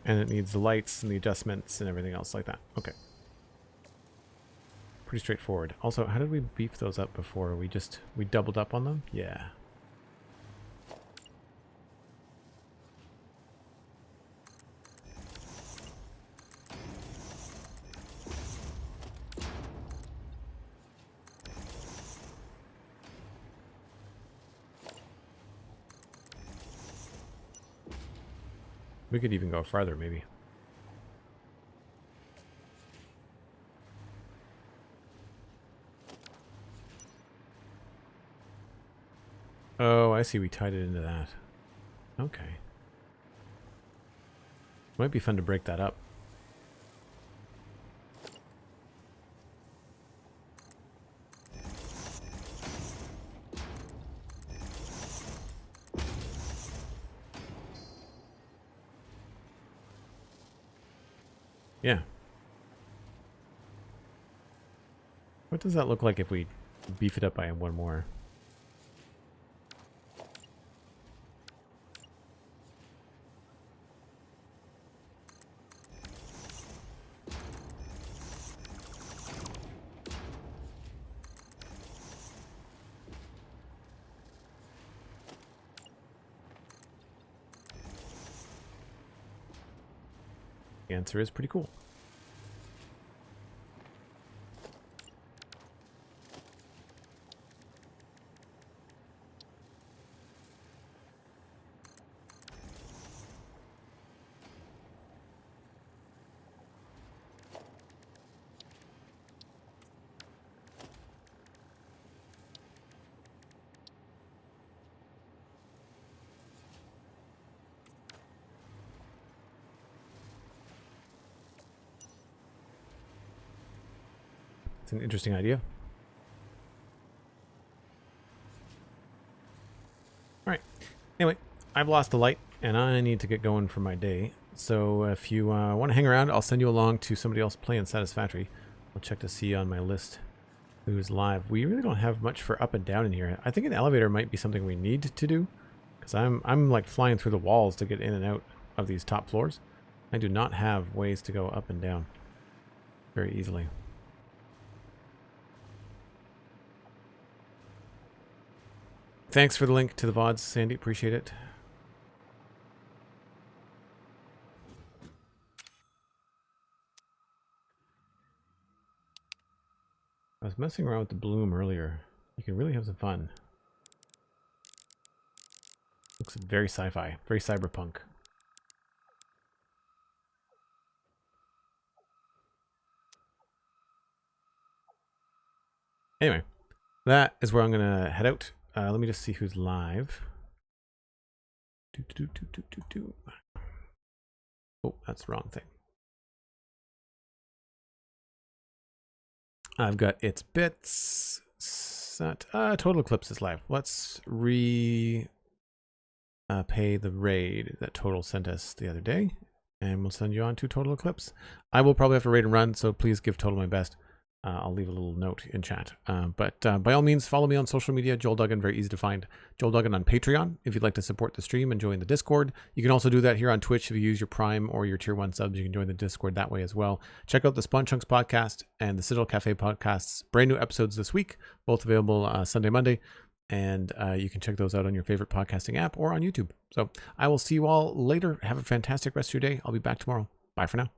And it needs the lights and the adjustments and everything else like that. Okay. Pretty straightforward. Also, how did we beef those up before? We doubled up on them? Yeah. We could even go farther, maybe. Oh, I see. We tied it into that. Okay. Might be fun to break that up. Yeah. What does that look like if we beef it up by one more? The answer is pretty cool. It's an interesting idea. Alright. Anyway, I've lost the light, and I need to get going for my day. So if you want to hang around, I'll send you along to somebody else playing Satisfactory. I'll check to see on my list who's live. We really don't have much for up and down in here. I think an elevator might be something we need to do, because I'm like flying through the walls to get in and out of these top floors. I do not have ways to go up and down very easily. Thanks for the link to the VODs, Sandy. Appreciate it. I was messing around with the bloom earlier. You can really have some fun. Looks very sci-fi, very cyberpunk. Anyway, that is where I'm going to head out. Let me just see who's live. Oh, that's the wrong thing. I've got It's Bits. Total Eclipse is live. Let's pay the raid that Total sent us the other day, and we'll send you on to Total Eclipse. I will probably have to raid and run, so please give Total my best. I'll leave a little note in chat. But by all means, follow me on social media. Joel Duggan, very easy to find. Joel Duggan on Patreon if you'd like to support the stream and join the Discord. You can also do that here on Twitch if you use your Prime or your Tier 1 subs. You can join the Discord that way as well. Check out the Spawn Chunks podcast and the Citadel Cafe podcasts. Brand new episodes this week, both available Sunday, Monday. And you can check those out on your favorite podcasting app or on YouTube. So I will see you all later. Have a fantastic rest of your day. I'll be back tomorrow. Bye for now.